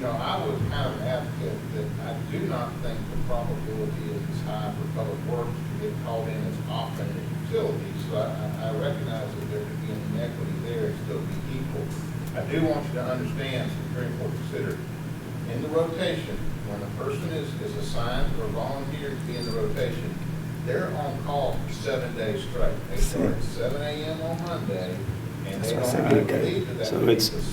I was kind of an advocate that I do not think the probability is as high for public works to get called in as often as utilities. So I recognize that there could be an inequity there and still be equal. I do want you to understand, it's very important to consider, in the rotation, when a person is assigned or volunteered to be in the rotation, they're on call for 7 days straight. They start at 7 a.m. on Monday, and they don't have to leave to that.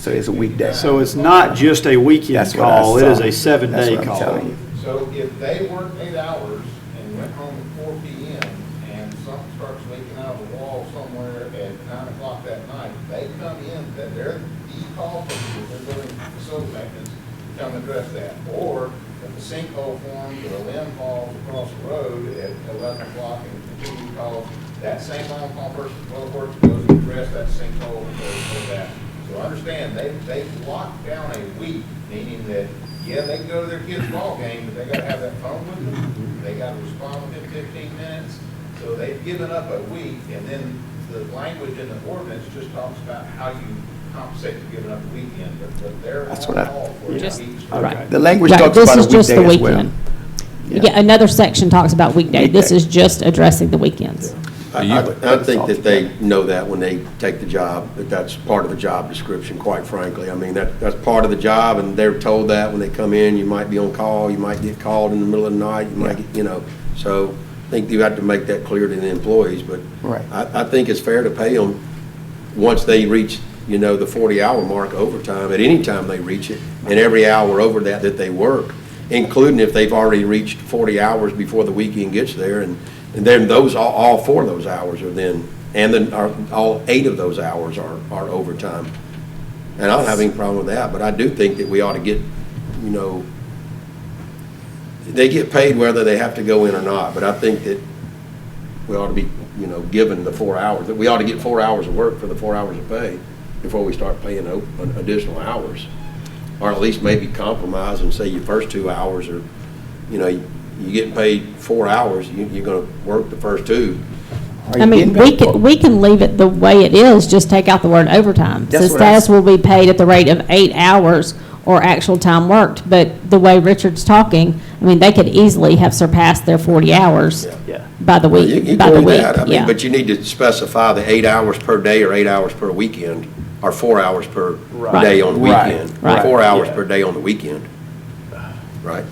So it's a weekday. So it's not just a weekend That's what I call, it is saw. a 7-day That's what I'm call. telling you. So if they worked 8 hours and went home at 4 p.m. and something starts leaking out of the wall somewhere at 9 o'clock that night, they come in, that they're the call people, they're doing facility maintenance, to come address that. Or if the sinkhole forms or a limb falls across the road at 11 o'clock and continue calls, that same on-call person, Public Works, goes to address that sinkhole or that. So understand, they've locked down a week, meaning that, yeah, they can go to their kid's ball game, but they gotta have that phone with them. They gotta respond within 15 minutes. So they've given up a week, and then the language in the ordinance just talks about how you compensate for giving up a weekend, but they're That's on what I- call for a week. Okay. The language Right, talks this about a is just the weekday as well. weekend. Yeah, another section talks about weekday. This Weekday. is just addressing the weekends. I think that they know that when they take the job, that that's part of the job description, quite frankly. I mean, that's part of the job, and they're told that when they come in, you might be on call, you might get called in the middle of the night, you might get, so I think you have to make that clear to the employees, but Right. I think it's fair to pay them once they reach, the 40-hour mark overtime, at any time they reach it, and every hour over that they work, including if they've already reached 40 hours before the weekend gets there, and then all 4 of those hours are then, and then all 8 of those hours are overtime. And I don't have any problem with that, but I do think that we ought to get, they get paid whether they have to go in or not, but I think that we ought to be, given the 4 hours, that we ought to get 4 hours of work for the 4 hours of pay before we start paying additional hours. Or at least maybe compromise and say your first 2 hours are, you're getting paid 4 hours, you're gonna work the first 2. Are you I mean, getting paid for- we can leave it the way it is, just take out the word overtime. So That's what I status will be paid at the rate of 8 hours or actual time worked. But the way Richard's talking, I mean, they could easily have surpassed their 40 hours Yeah. by the You week, by the do week, that, I mean, yeah. but you need to specify the 8 hours per day or 8 hours per weekend, or 4 hours per Right. day on the Right. weekend. Right. 4 hours Yeah. per day on the weekend, right?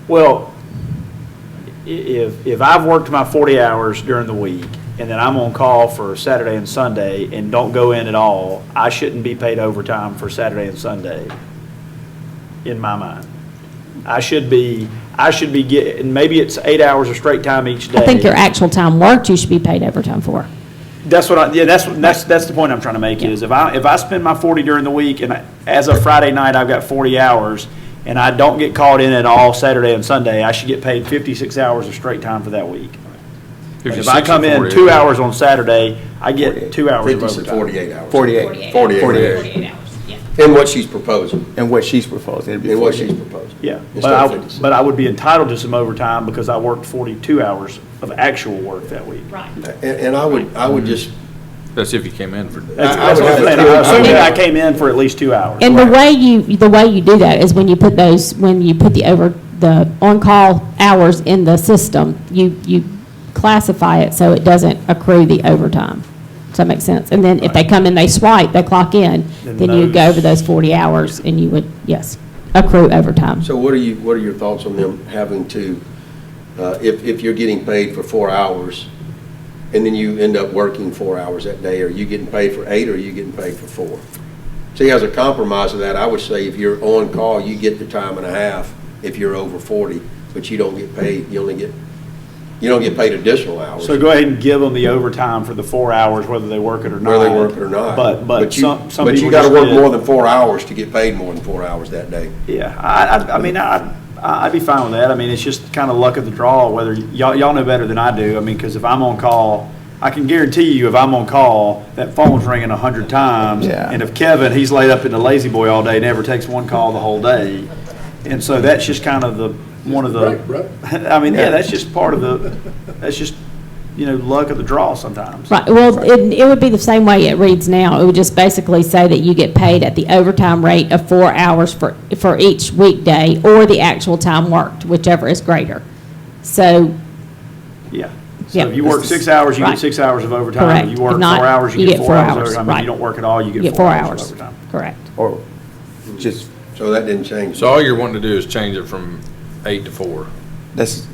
Well, if I've worked my 40 hours during the week, and then I'm on call for Saturday and Sunday and don't go in at all, I shouldn't be paid overtime for Saturday and Sunday, in my mind. I should be getting, maybe it's 8 hours of straight time each day. I think your actual time worked, you should be paid overtime for. That's what that's the point I'm trying to make is if I spend my 40 during the week and as of Friday night I've got 40 hours and I don't get called in at all Saturday and Sunday, I should get paid 56 hours of straight time for that week. If I come in 2 hours on Saturday, I get 2 hours of 50 to overtime. 48 hours. 48. 48 hours. And what she's proposing, And what she's proposing. It'd be and what 48. she's proposing. Yeah, Instead of 56. but I would be entitled to some overtime because I worked 42 hours of actual work that week. Right. And I would just, That's if you came in for. That's would what I'm have saying. a- Assuming I came in for at least 2 hours. And the way you do that is when you put the on-call hours in the system, you classify it so it doesn't accrue the overtime. Does that make sense? And then if they come in, they swipe, they clock in, then you go over those 40 hours and you would, yes, accrue overtime. so what are your thoughts on them having to, if you're getting paid for 4 hours, and then you end up working 4 hours that day, are you getting paid for 8 or are you getting paid for 4? See, as a compromise of that, I would say if you're on call, you get the time and a half if you're over 40, but you don't get paid, you don't get paid additional hours. So go ahead and give them the overtime for the 4 hours, whether they work it or not. Whether they work it or not. But you- some But you people gotta just work did. more than 4 hours to get paid more than 4 hours that day. Yeah, I mean, I'd be fine with that. I mean, it's just kind of luck of the draw, whether, y'all know better than I do. I mean, because if I'm on call, I can guarantee you if I'm on call, that phone's ringing 100 times. Yeah. And if Kevin, he's laid up in the lazy boy all day, never takes one call the whole day. And so that's just kind of I mean, yeah, that's just part of that's just, luck of the draw sometimes. Right, well, it would be the same way it reads now. It would just basically say that you get paid at the overtime rate of 4 hours for each weekday, or the actual time worked, whichever is greater. So, Yeah. So Yeah. if you work 6 hours, you Right. get 6 hours of overtime. Correct. If you work If not, 4 hours, you get 4 hours of overtime. If right. you don't work at all, you you get 4 hours of overtime. Correct. Or just, So that didn't change. So all you're wanting to do is change it from 8 to 4.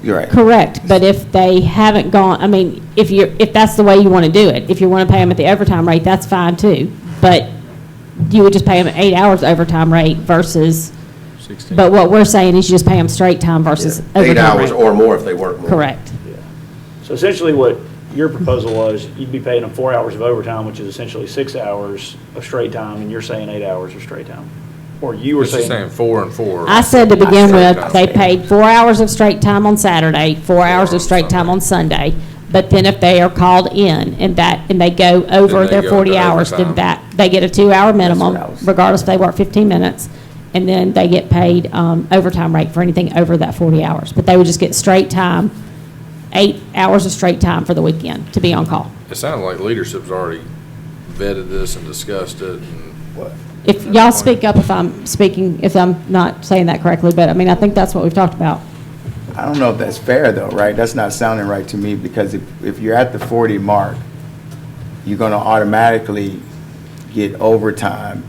you're right. Correct, but if they haven't gone, I mean, if that's the way you want to do it, if you want to pay them at the overtime rate, that's fine too. But you would just pay them at 8 hours overtime rate versus, 16. but what we're saying is you just pay them straight time versus overtime 8 hours rate. or more if they work more. Correct. So essentially what your proposal was, you'd be paying them 4 hours of overtime, which is essentially 6 hours of straight time, and you're saying 8 hours of straight time. Or you were It's just saying. saying 4 and 4. I said to begin Straight with, time. they paid 4 hours of straight time on Saturday, 4 hours of straight time on Sunday. But then if they are called in and they go over they their go 40 into hours, then overtime. they get a 2-hour minimum, what I was- regardless if they work 15 minutes. And then they get paid overtime rate for anything over that 40 hours. But they would just get straight time, 8 hours of straight time for the weekend to be on call. It sounds like leadership's already vetted this and discussed it. And If y'all speak up if I'm not saying that correctly, but I mean, I think that's what we've talked about. I don't know if that's fair though, right? That's not sounding right to me, because if you're at the 40 mark, you're gonna automatically get overtime.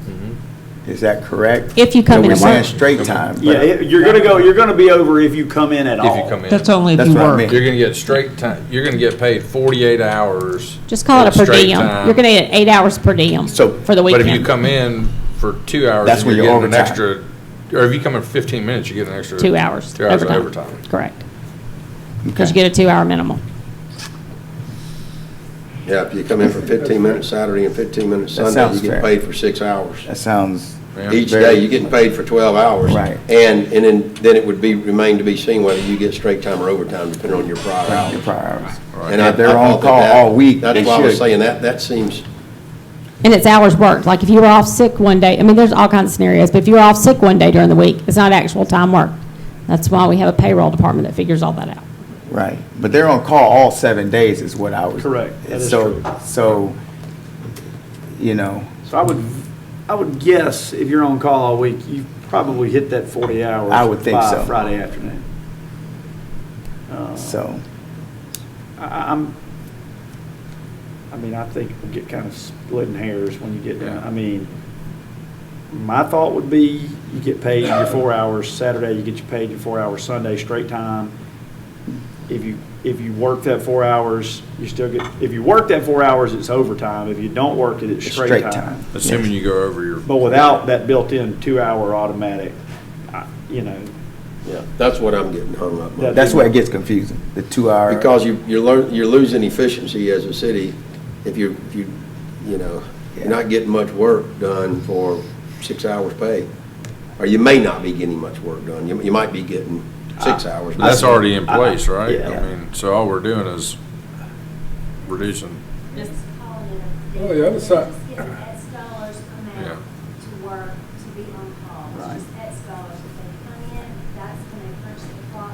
Is that correct? If you come So in and we're saying work. straight time. but- Yeah, you're gonna be over if you come in at all. if you come in. That's only if That's you what I work. mean. You're gonna get straight time, you're gonna get paid 48 hours. Just call it a at per straight diem. time. You're going to get 8 hours per diem So- for the But weekend. if you come in for 2 hours, That's then when you're you're getting an overtime. extra, or if you come in for 15 minutes, you get an extra. 2 hours. 2 hours of overtime. Correct. Because Okay. you get a 2-hour minimum. Yeah, if you come in for 15 minutes Saturday and 15 minutes That Sunday, you sounds get fair. paid for 6 hours. That sounds. Yeah. Each very- day, you're getting paid for 12 hours. Right. And then it would remain to be seen whether you get straight time or overtime, depending on your prior Your hours. prior hours. Right. And I- If they're I on thought call that- all week, That's they why I was should. saying that seems, And it's hours worked. Like if you were off sick one day, I mean, there's all kinds of scenarios, but if you were off sick one day during the week, it's not actual time worked. That's why we have a payroll department that figures all that out. Right, but they're on call all 7 days is what I was. Correct. That is So, true. so, you know, So I would guess if you're on call all week, you probably hit that 40 hours. I would think by so. Friday afternoon. so, I mean, I think we get kind of splitting hairs when you get down. Yeah. I mean, my thought would be you get paid your 4 hours Saturday, you get paid your 4 hours Sunday, straight time. If you work that 4 hours, you still get, if you work that 4 hours, it's overtime. If you don't work it, it's It's straight straight time. time. Assuming you go over your. But without that built-in 2-hour automatic, you know, yeah, that's what I'm getting hung up on. that's where it gets confusing, the 2 hour. Because you're losing efficiency as a city if you're not getting much work done for 6 hours pay. Or you may not be getting much work done. You might be getting 6 hours. But that's already in place, right? yeah. I mean, so all we're doing is reducing. Oh, the other side. It's getting X dollars Yeah. amount to work, to be on call. It's Right. just X dollars. If they come in, that's when they punch the clock.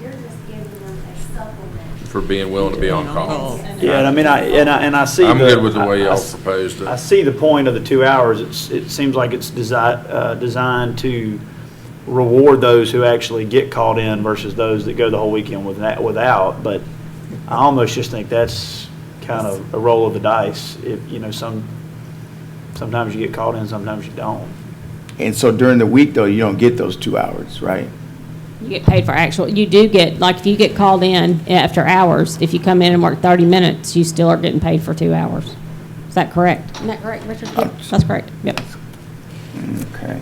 You're just giving them a supplement. For being willing to be on call. yeah, and I mean, I see I'm the- good with the way y'all I- proposed I it. see the point of the 2 hours. It seems like it's designed to reward those who actually get called in versus those that go the whole weekend without. But I almost just think that's kind of a roll of the dice. If, sometimes you get called in, sometimes you don't. And so during the week though, you don't get those 2 hours, right? You get paid for actual, you do get, like if you get called in after hours, if you come in and work 30 minutes, you still are getting paid for 2 hours. Is that correct? Isn't that correct, Richard? Yep, that's correct. Yep. Okay.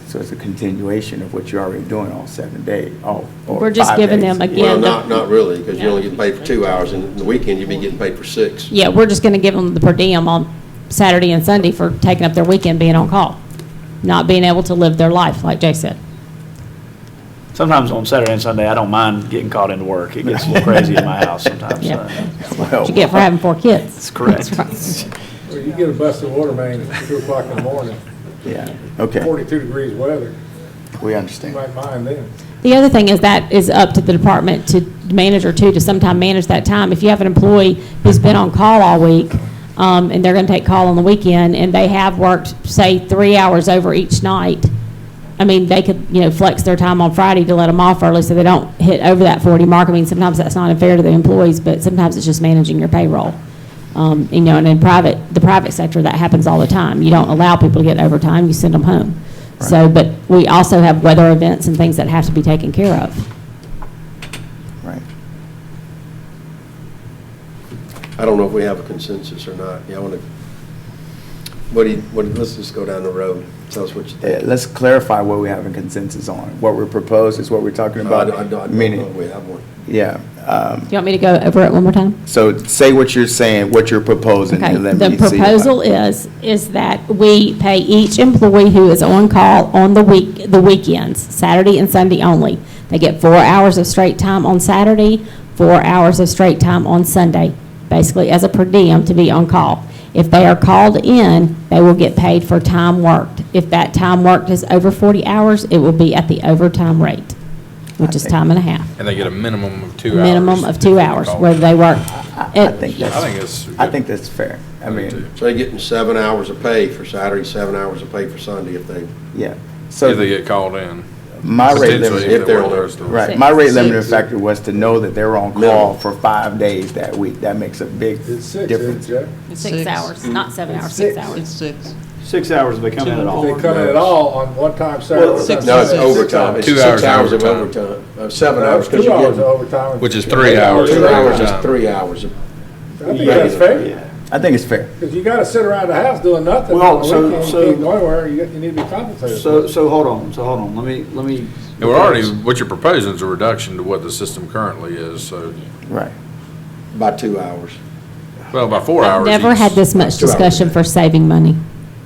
So it's a continuation of what you're already doing all 7 days, or We're just 5 giving days. them again. Well, the- not really, because you're only getting paid for 2 hours, and the weekend you'd be getting paid for 6. Yeah, we're just going to give them the per diem on Saturday and Sunday for taking up their weekend being on call, not being able to live their life, like Jay said. Sometimes on Saturday and Sunday, I don't mind getting called into work. It gets a little crazy in my house sometimes. Yeah. Well, What you get for having 4 kids. That's correct. That's right. Well, you get a busted water main at 2 o'clock in the morning, Yeah, okay, 42 degrees weather, we you understand. might mind then. The other thing is that is up to the department to manager too, to sometime manage that time. If you have an employee who's been on call all week, and they're gonna take call on the weekend, and they have worked, say, 3 hours over each night, I mean, they could, flex their time on Friday to let them off early so they don't hit over that 40 mark. I mean, sometimes that's not unfair to the employees, but sometimes it's just managing your payroll. And in the private sector, that happens all the time. You don't allow people to get overtime, you send them home. Right. So, but we also have weather events and things that have to be taken care of. Right. I don't know if we have a consensus or not. Yeah, let's just go down the road. Tell us what you think. Let's clarify what we have a consensus on. What we're proposed is what we're talking about. I don't know Meaning, if we have one. yeah. Do you want me to go over it one more time? So say what you're saying, what you're proposing. Okay, and let the me see if I- proposal is that we pay each employee who is on call on the weekends, Saturday and Sunday only. They get 4 hours of straight time on Saturday, 4 hours of straight time on Sunday, basically as a per diem to be on call. If they are called in, they will get paid for time worked. If that time worked is over 40 hours, it will be at the overtime rate, which is time and a half. And they get a minimum of 2 hours. Minimum of 2 hours, whether they work. I think I think that's fair. I mean, So they're getting 7 hours of pay for Saturday, 7 hours of pay for Sunday if they, yeah. If So they get called in. my rate Potentially, limit, if they're work on those days. right, Six. my rate limiting Six. factor was to know that they were on call Minimum. for 5 days that week. That makes a big It's 6, difference. isn't it, 6 hours, not 7 hours, 6 hours. 6 hours if they come in at all. Jay? They come in at all on one-time Saturday. Well, one-time no, it's Sunday. overtime. It's 2 6 hours hours of overtime. overtime. 7 No, hours it's because 2 you're hours of getting, overtime. Which is 3 hours. 2 hours is overtime. 3 hours. I think that's fair, I think it's fair. because you gotta sit around the house doing nothing. Well, on the so- weekend. You so- can't go anywhere, you need to be compensated. So hold on, let me. And we're already, what you're proposing is a reduction to what the system currently is, so, Right. By 2 hours. well, by 4 I've hours. never each. had this much 2 hours. discussion for saving money.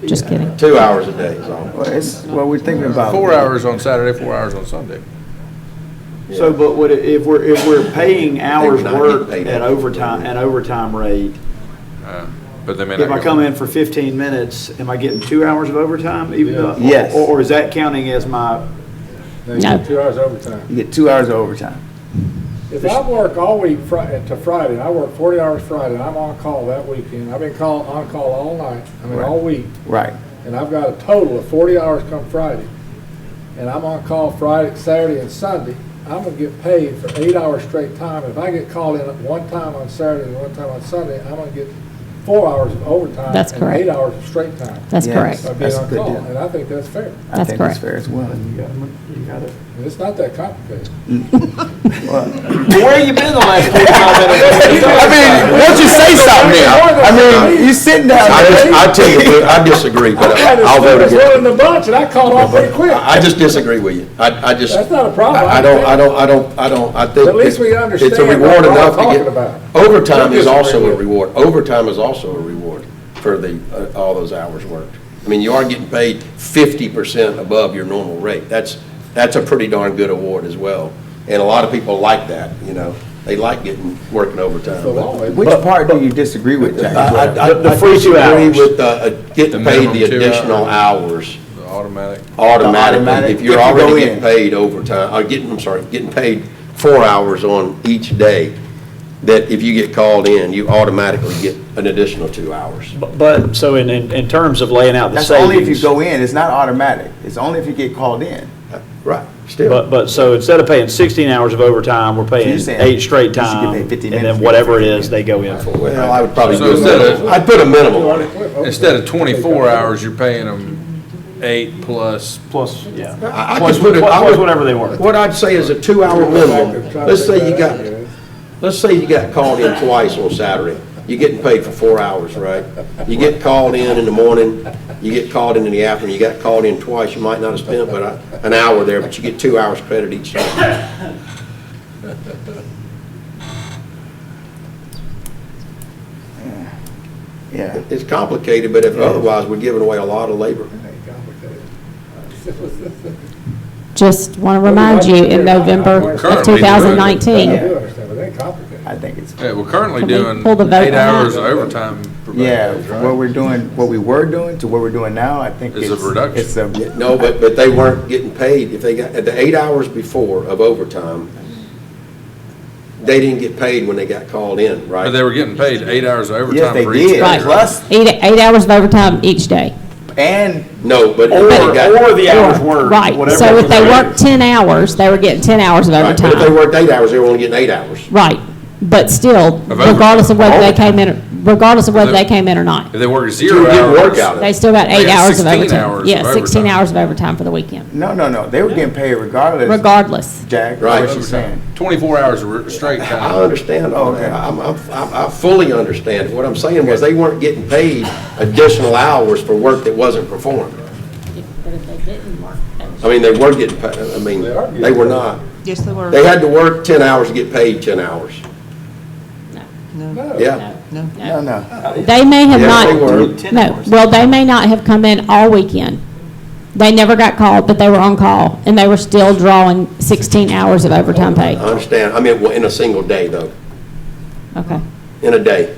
Just kidding. 2 hours a day is all. Well, we're thinking about. 4 hours on Saturday, 4 hours on Sunday. So, but what, if we're paying hours not worked getting paid at overtime rate, But they may not. if I go- come in for 15 minutes, am I getting 2 hours of overtime even though? Yes. Or is that counting as my, They No. get 2 hours overtime. You get 2 hours of overtime. If I work all week to Friday, and I work 40 hours Friday, and I'm on call that weekend, I've been on call all night, all week, Right. and I've got a total of 40 hours come Friday, and I'm on call Friday, Saturday, and Sunday, I'm gonna get paid for 8 hours straight time. If I get called in at one time on Saturday and one time on Sunday, I'm gonna get 4 hours of overtime. That's correct. And 8 hours of straight time. That's Yes. correct. By being That's a on good call, deal. and I think that's fair. I That's think correct. it's fair as well. you got it? And it's not that complicated. Where you been the last 45 minutes? I mean, why don't you say something now? I mean, you sitting down there. I tell you, I disagree, but I'll vote It's one in against. the bunch, and I called off pretty quick. I just disagree with you. I just. That's not a problem. I think. At least we understand It's a reward what we're enough to talking get. about. Overtime is Don't also disagree a with it. reward. Overtime is also a reward for all those hours worked. I mean, you are getting paid 50% above your normal rate. That's a pretty darn good award as well. And a lot of people like that, They like working overtime. The law, but- Which part do you disagree with, Jack? I free 2 disagree hours. with getting The paid minimum the 2 additional hours. hours The automatic. automatically. automatic, If you're if you go already in. getting paid overtime, getting paid 4 hours on each day, that if you get called in, you automatically get an additional 2 hours. But, so in terms of laying out the That's savings. only if you go in. It's not automatic. It's only if you get called in. Right, still. But so instead of paying 16 hours of overtime, we're So paying you're saying 8 straight you should get time, paid 50 and then minutes, whatever it 50 is, they go in for. Well, I would probably So do a instead of- minimum. I'd put a minimum. Instead of 24 hours, you're paying them 8 plus. Plus, yeah. I Plus could put it, I plus would, whatever they work. what I'd say is a 2-hour minimum. Let's say you got called in twice on Saturday. You're getting paid for 4 hours, right? You get called in the morning, you get called in the afternoon, you got called in twice, you might not have spent but an hour there, but you get 2 hours credit each time. Yeah. It's complicated, but if otherwise, we're giving away a lot of labor. Just want to remind you, in November of Currently, 2019, I do understand, but it ain't complicated. I think it's. Yeah, we're currently Can we doing pull the vote 8 on that? hours of overtime. per Yeah, package, right? what we were doing to what we're doing now, I think It's it's. a reduction. It's a. No, but they weren't getting paid. If they got, at the 8 hours before of overtime, they didn't get paid when they got called in, right? But they were getting paid 8 hours of Yes, overtime they for each did. day. Right. Plus, 8 hours of overtime each day. and No, but Or, they got, or the hours worked. Right, whatever so if they was worked 10 hours, they were getting 10 hours of right, but if they overtime. worked 8 hours, they were only getting 8 hours. Right, but still, overtime. regardless of whether they came in, regardless of whether they came in or not, If they work You 0 get hours. work out of they it. still got They 8 got hours of 16 overtime. hours Yeah, of 16 overtime. hours of overtime for the weekend, no, they were getting paid regardless. regardless. Jack, Right. what you saying? 24 hours of straight I time. understand all Okay. that. I fully understand it. What I'm saying was they weren't getting paid additional hours for work that wasn't performed. But if they didn't work. I mean, they were getting paid, I mean, They are getting they were paid. not. Yes, they were. They had to work 10 hours to get paid 10 hours. No. Yeah. No. They may have Yeah, they not, were. 10 no, hours. well, they may not have come in all weekend. They never got called, but they were on call, and they were still drawing 16 hours of overtime pay. I understand. I mean, in a single day, though, Okay. in a day.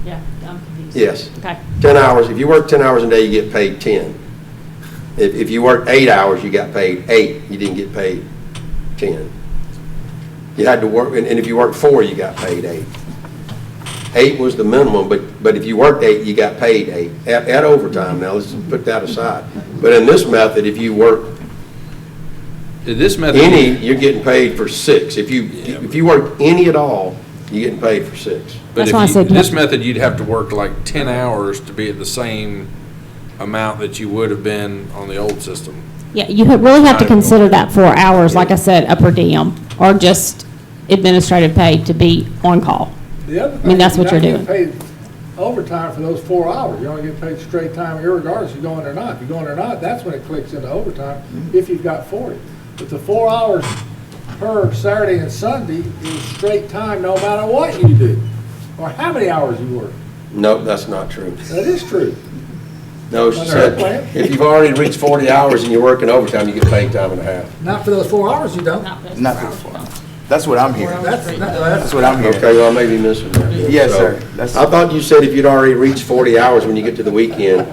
Yeah, I'm confused. Yes. Okay. 10 hours, if you work 10 hours a day, you get paid 10. If you work 8 hours, you got paid 8, you didn't get paid 10. You had to work, and if you worked 4, you got paid 8. 8 was the minimum, but if you worked 8, you got paid 8. At overtime, now, let's put that aside. But in this method, if you work This method. any, you're getting paid for 6. If you work any at all, you're getting paid for 6. But That's why I if you, said this no. method, you'd have to work like 10 hours to be at the same amount that you would have been on the old system. Yeah, you really have to Right. consider that 4 hours, like I said, a per diem, or just administrative pay to be on call. The other I mean, that's thing, what you're you're not getting paid overtime for those 4 hours. You only get paid straight time irregardless if you go in or not. If you go in or not, that's when it clicks into overtime, if you've got 40. But the 4 hours per Saturday and Sunday is straight time no matter what you do, or how many hours you work. Nope, that's not true. That is true. No, she Under said, her plan? if you've already reached 40 hours and you're working overtime, you get paid time and a half. Not for those 4 hours, you don't. Not this one. That's what I'm hearing. That's what I'm hearing. Okay, well, I may be missing that. then. Yes, So, sir. That's- I thought you said if you'd already reached 40 hours when you get to the weekend.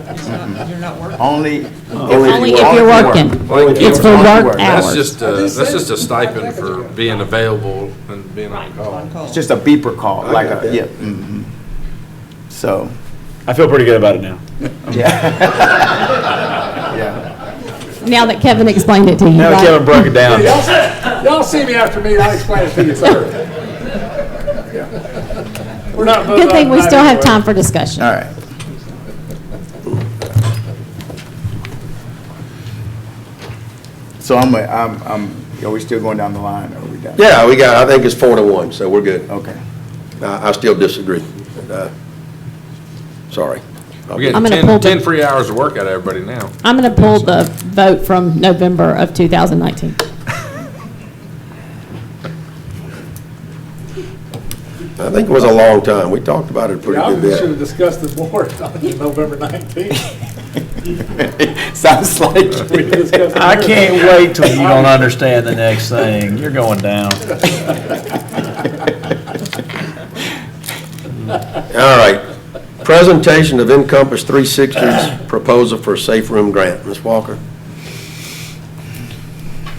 Only. Only if you're working. Only if It's for Only work work. That's hours. just, that's just a stipend for being available and being on call. It's just a beeper call, I like got a, that. yeah. Mhm. So, I feel pretty good about it now. yeah. Now that Kevin explained it to you, Now right? Kevin broke it down. Y'all see me after me, I'll explain it to you further. We're not moving Good thing on we tonight still have anyway. time for discussion. All right. So are we still going down the line, or are we done? Yeah, I think it's 4-1, so we're good. Okay. I still disagree. Sorry. We're I'm getting gonna 10 pull the- 10 free hours of work out of everybody now. I'm going to pull the vote from November of 2019. I think it was a long time. We talked about it a pretty Yeah, good we should bit. have discussed it more on November 19th. Sounds like. We discussed it I more. can't wait till you don't understand the next thing. You're going down. All right. Presentation of Encompass 360's proposal for a safe room grant. Ms. Walker?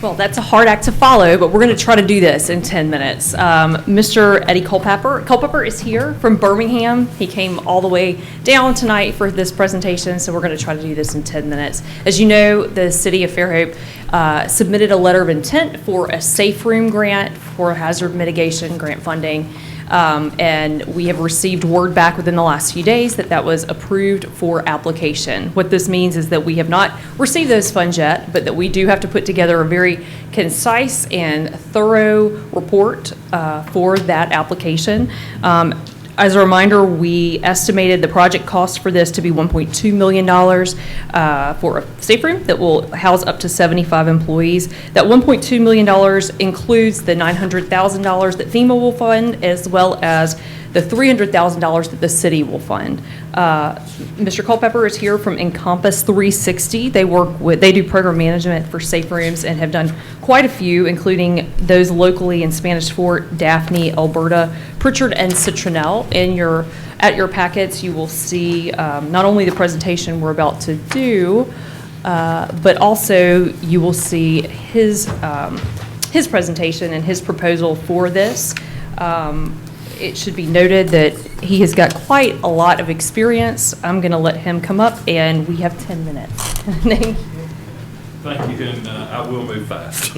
Well, that's a hard act to follow, but we're going to try to do this in 10 minutes. Mr. Eddie Culpepper is here from Birmingham. He came all the way down tonight for this presentation, so we're going to try to do this in 10 minutes. As you know, the city of Fairhope submitted a letter of intent for a safe room grant for hazard mitigation grant funding. And we have received word back within the last few days that that was approved for application. What this means is that we have not received those funds yet, but that we do have to put together a very concise and thorough report for that application. As a reminder, we estimated the project cost for this to be $1.2 million for a safe room that will house up to 75 employees. That $1.2 million includes the $900,000 that FEMA will fund, as well as the $300,000 that the city will fund. Mr. Culpepper is here from Encompass 360. They do program management for safe rooms and have done quite a few, including those locally in Spanish Fort, Daphne, Alberta, Pritchard, and Citronelle. At your packets, you will see not only the presentation we're about to do, but also you will see his his presentation and his proposal for this. It should be noted that he has got quite a lot of experience. I'm going to let him come up, and we have 10 minutes. Thank you. Thank you, and I will move fast.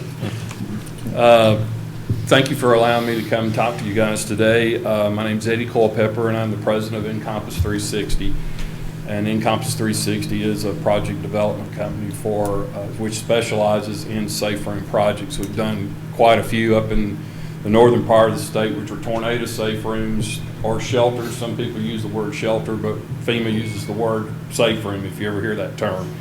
Thank you for allowing me to come and talk to you guys today. My name's Eddie Culpepper, and I'm the president of Encompass 360. And Encompass 360 is a project development company which specializes in safe room projects. We've done quite a few up in the northern part of the state, which are tornado safe rooms or shelters. Some people use the word shelter, but FEMA uses the word safe room, if you ever hear that term.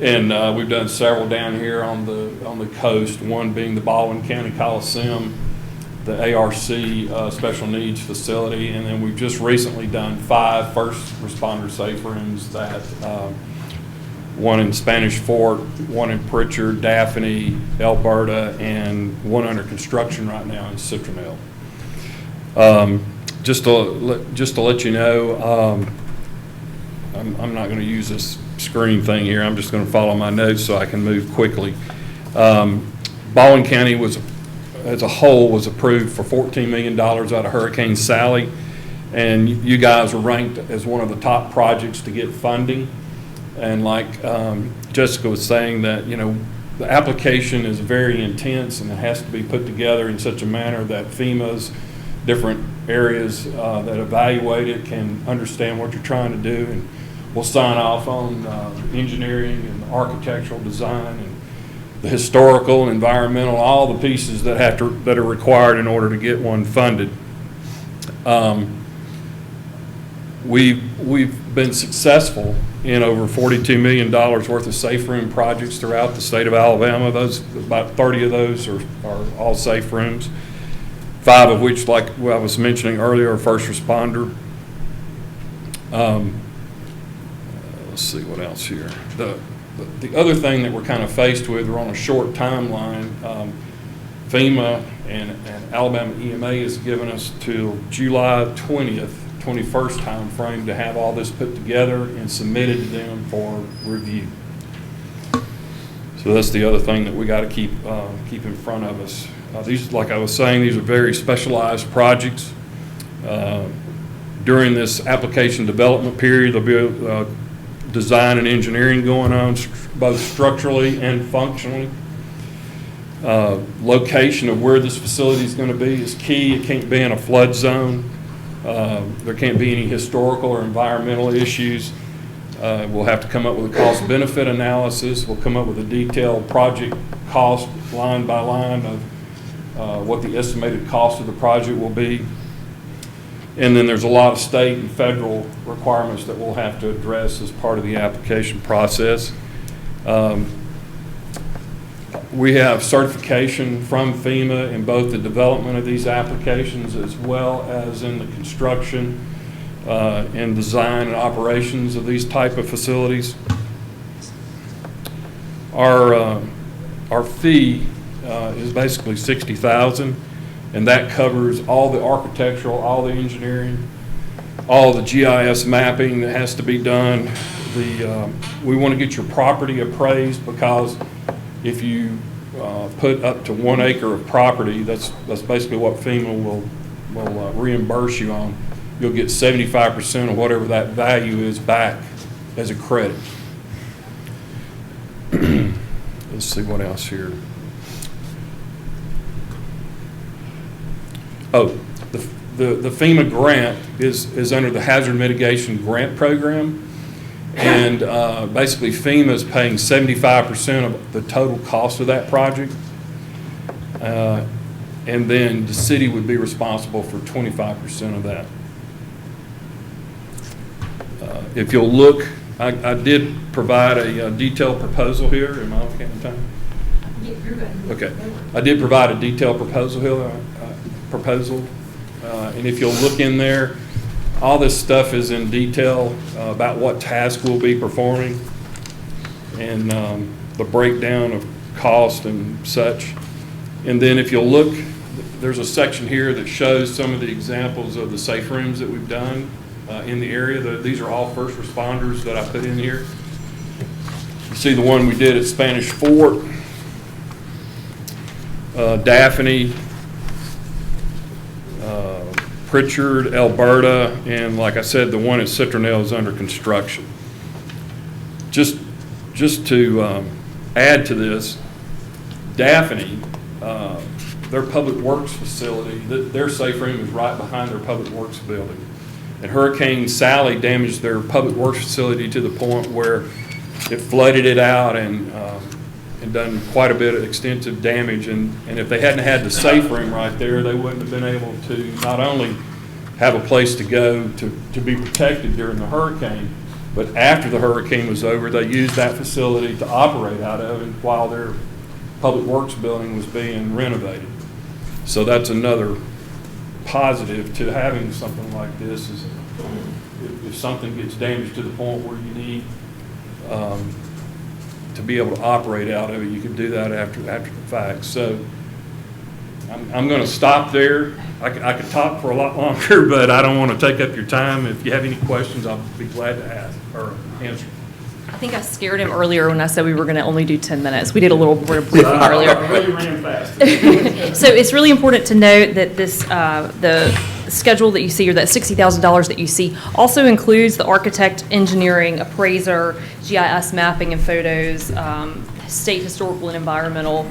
And we've done several down here on the coast, one being the Baldwin County Coliseum, the ARC Special Needs Facility, and then we've just recently done 5 first responder safe rooms, that one in Spanish Fort, one in Pritchard, Daphne, Alberta, and one under construction right now in Citronelle. Just to let you know, I'm not going to use this screen thing here. I'm just going to follow my notes so I can move quickly. Baldwin County as a whole was approved for $14 million out of Hurricane Sally, and you guys were ranked as one of the top projects to get funding. And like Jessica was saying, that the application is very intense, and it has to be put together in such a manner that FEMA's different areas that evaluate it can understand what you're trying to do, and we'll sign off on engineering and architectural design and the historical and environmental, all the pieces that are required in order to get one funded. We've been successful in over $42 million worth of safe room projects throughout the state of Alabama. About 30 of those are all safe rooms, 5 of which, like I was mentioning earlier, are first responder. Let's see what else here. The other thing that we're kind of faced with, we're on a short timeline. FEMA and Alabama EMA has given us till July 21st time frame to have all this put together and submitted to them for review. So that's the other thing that we got to keep in front of us. These, like I was saying, these are very specialized projects. During this application development period, there'll be design and engineering going on, both structurally and functionally. Location of where this facility is going to be is key. It can't be in a flood zone. There can't be any historical or environmental issues. We'll have to come up with a cost-benefit analysis. We'll come up with a detailed project cost, line by line, of what the estimated cost of the project will be. And then there's a lot of state and federal requirements that we'll have to address as part of the application process. We have certification from FEMA in both the development of these applications as well as in the construction and design and operations of these type of facilities. Our fee is basically $60,000. And that covers all the architectural, all the engineering, all the GIS mapping that has to be done. We want to get your property appraised, because if you put up to 1 acre of property, that's basically what FEMA will reimburse you on. You'll get 75% of whatever that value is back as a credit. Let's see what else here. Oh, the FEMA grant is under the Hazard Mitigation Grant Program, and basically FEMA is paying 75% of the total cost of that project, and then the city would be responsible for 25% of that. If you'll look, I did provide a detailed proposal here. Am I okay on time? Yeah, you're good. Okay. I did provide a detailed proposal here. And if you'll look in there, all this stuff is in detail about what task we'll be performing, and the breakdown of cost and such. And then if you'll look, there's a section here that shows some of the examples of the safe rooms that we've done in the area. These are all first responders that I put in here. You see the one we did at Spanish Fort. Daphne, Pritchard, Alberta, and like I said, the one at Citronelle is under construction. Just to add to this, Daphne, their public works facility, their safe room is right behind their public works building. And Hurricane Sally damaged their public works facility to the point where it flooded it out and done quite a bit of extensive damage. And if they hadn't had the safe room right there, they wouldn't have been able to not only have a place to go to be protected during the hurricane, but after the hurricane was over, they used that facility to operate out of it while their public works building was being renovated. So that's another positive to having something like this, is if something gets damaged to the point where you need to be able to operate out of it, you can do that after the fact. So I'm going to stop there. I could talk for a lot longer, but I don't want to take up your time. If you have any questions, I'll be glad to ask or answer. I think I scared him earlier when I said we were going to only do 10 minutes. We did a little briefing earlier. I really ran fast. So it's really important to note that this, the schedule that you see, or that $60,000 that you see, also includes the architect, engineering, appraiser, GIS mapping and photos, state historical and environmental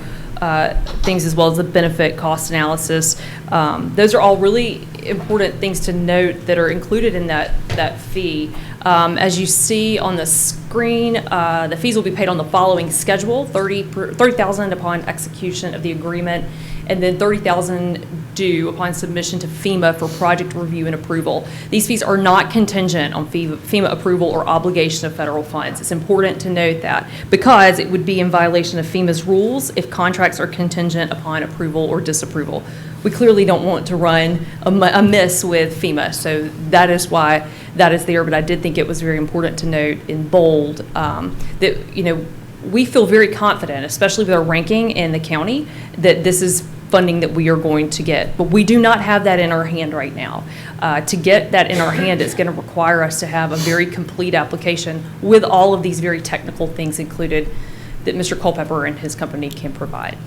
things, as well as the benefit cost analysis. Those are all really important things to note that are included in that fee. As you see on the screen, the fees will be paid on the following schedule: $30,000 upon execution of the agreement, and then $30,000 due upon submission to FEMA for project review and approval. These fees are not contingent on FEMA approval or obligation of federal funds. It's important to note that, because it would be in violation of FEMA's rules if contracts are contingent upon approval or disapproval. We clearly don't want to run amiss with FEMA, so that is why that is there. But I did think it was very important to note in bold that, you know, we feel very confident, especially with our ranking in the county, that this is funding that we are going to get. But we do not have that in our hand right now. To get that in our hand, it's going to require us to have a very complete application with all of these very technical things included that Mr. Culpepper and his company can provide.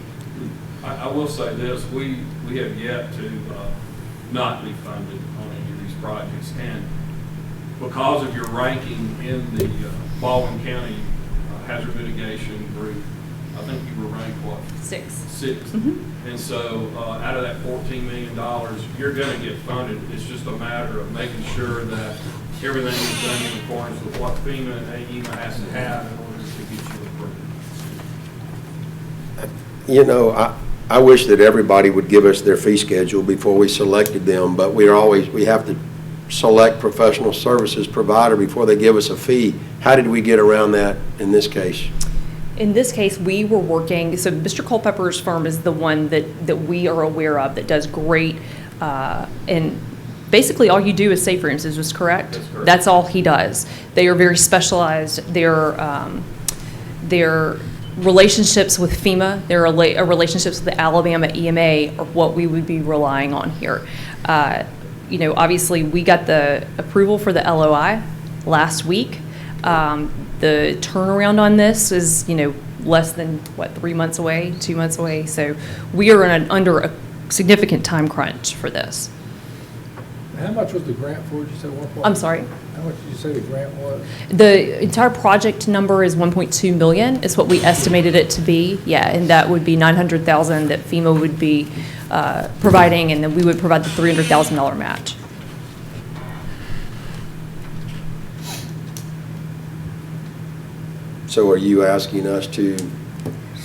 I will say this, we have yet to not be funded on any of these projects. And because of your ranking in the Baldwin County Hazard Mitigation Group, I think you were ranked what? Sixth. Mm-hmm. And so out of that $14 million, you're going to get funded. It's just a matter of making sure that everything is done in accordance with what FEMA and AEMA has to have in order to get you approved. You know, I wish that everybody would give us their fee schedule before we selected them, but we have to select professional services provider before they give us a fee. How did we get around that in this case? In this case, we were working, so Mr. Culpepper's firm is the one that we are aware of that does great, and basically all you do is safe rooms, is this correct? That's correct. That's all he does. They are very specialized. Their relationships with FEMA, their relationships with the Alabama EMA are what we would be relying on here. You know, obviously we got the approval for the LOI last week. The turnaround on this is, you know, less than, what, 3 months away, 2 months away? So we are under a significant time crunch for this. How much was the grant for? Did you say 1.2? I'm sorry? How much did you say the grant was? The entire project number is $1.2 million, is what we estimated it to be. Yeah, and that would be $900,000 that FEMA would be providing, and then we would provide the $300,000 match. So are you asking us to?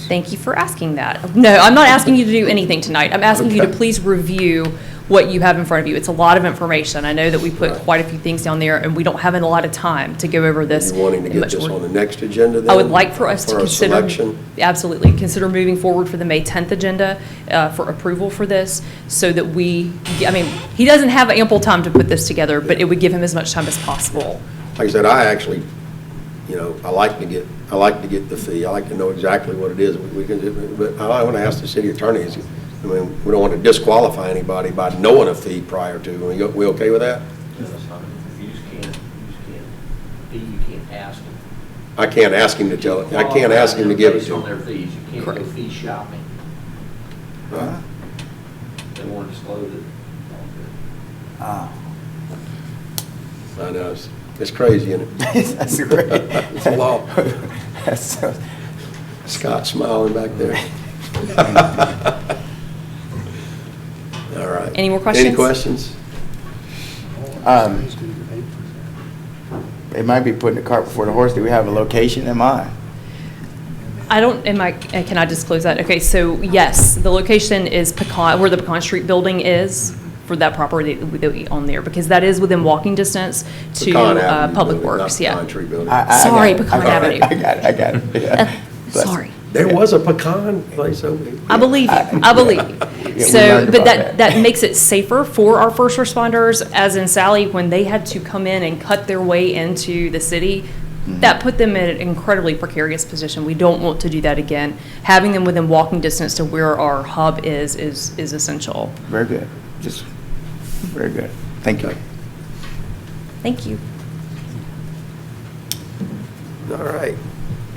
Thank you for asking that. No, I'm not asking you to do anything tonight. I'm asking you to please review what you have in front of you. It's a lot of information. I know that we put quite a few things down there, and we don't have a lot of time to go over this. Are you wanting to get this on the next agenda then? I would like for us to consider. Selection? Absolutely. Consider moving forward for the May 10th agenda for approval for this, so that I mean, he doesn't have ample time to put this together, but it would give him as much time as possible. Like I said, I actually, you know, I like to get the fee. I like to know exactly what it is. We can do, but I want to ask the city attorney, I mean, we don't want to disqualify anybody by knowing a fee prior to. We okay with that? No, that's not. You just can't ask them. I can't ask him to tell it. I can't ask him to give it Based to on their him. fees, you can't go fee shopping. They weren't disclosed it. Ah. I know, it's crazy, isn't it? That's great. It's a law. That's, Scott smiling back there. All right. Any more questions? Any questions? it might be putting the cart before the horse. Do we have a location in mind? Can I disclose that? Okay, so yes, the location is Pecan, where the Pecan Street building is for that property that we own there, because that is within walking distance to Pecan Avenue Public building, Works, not yeah. Pecan Tree building. Sorry, got it. Pecan Avenue. I got it. Yeah. Sorry. There was a pecan place over there. I believe you. I believe you. we So, learned but about that makes it safer for our first responders, as in Sally, when they had to come in and cut their way into the city, that put them in an incredibly precarious position. We don't want to do that again. Having them within walking distance to where our hub is essential. Very good. Just very good. Thank you. Thank you. All right.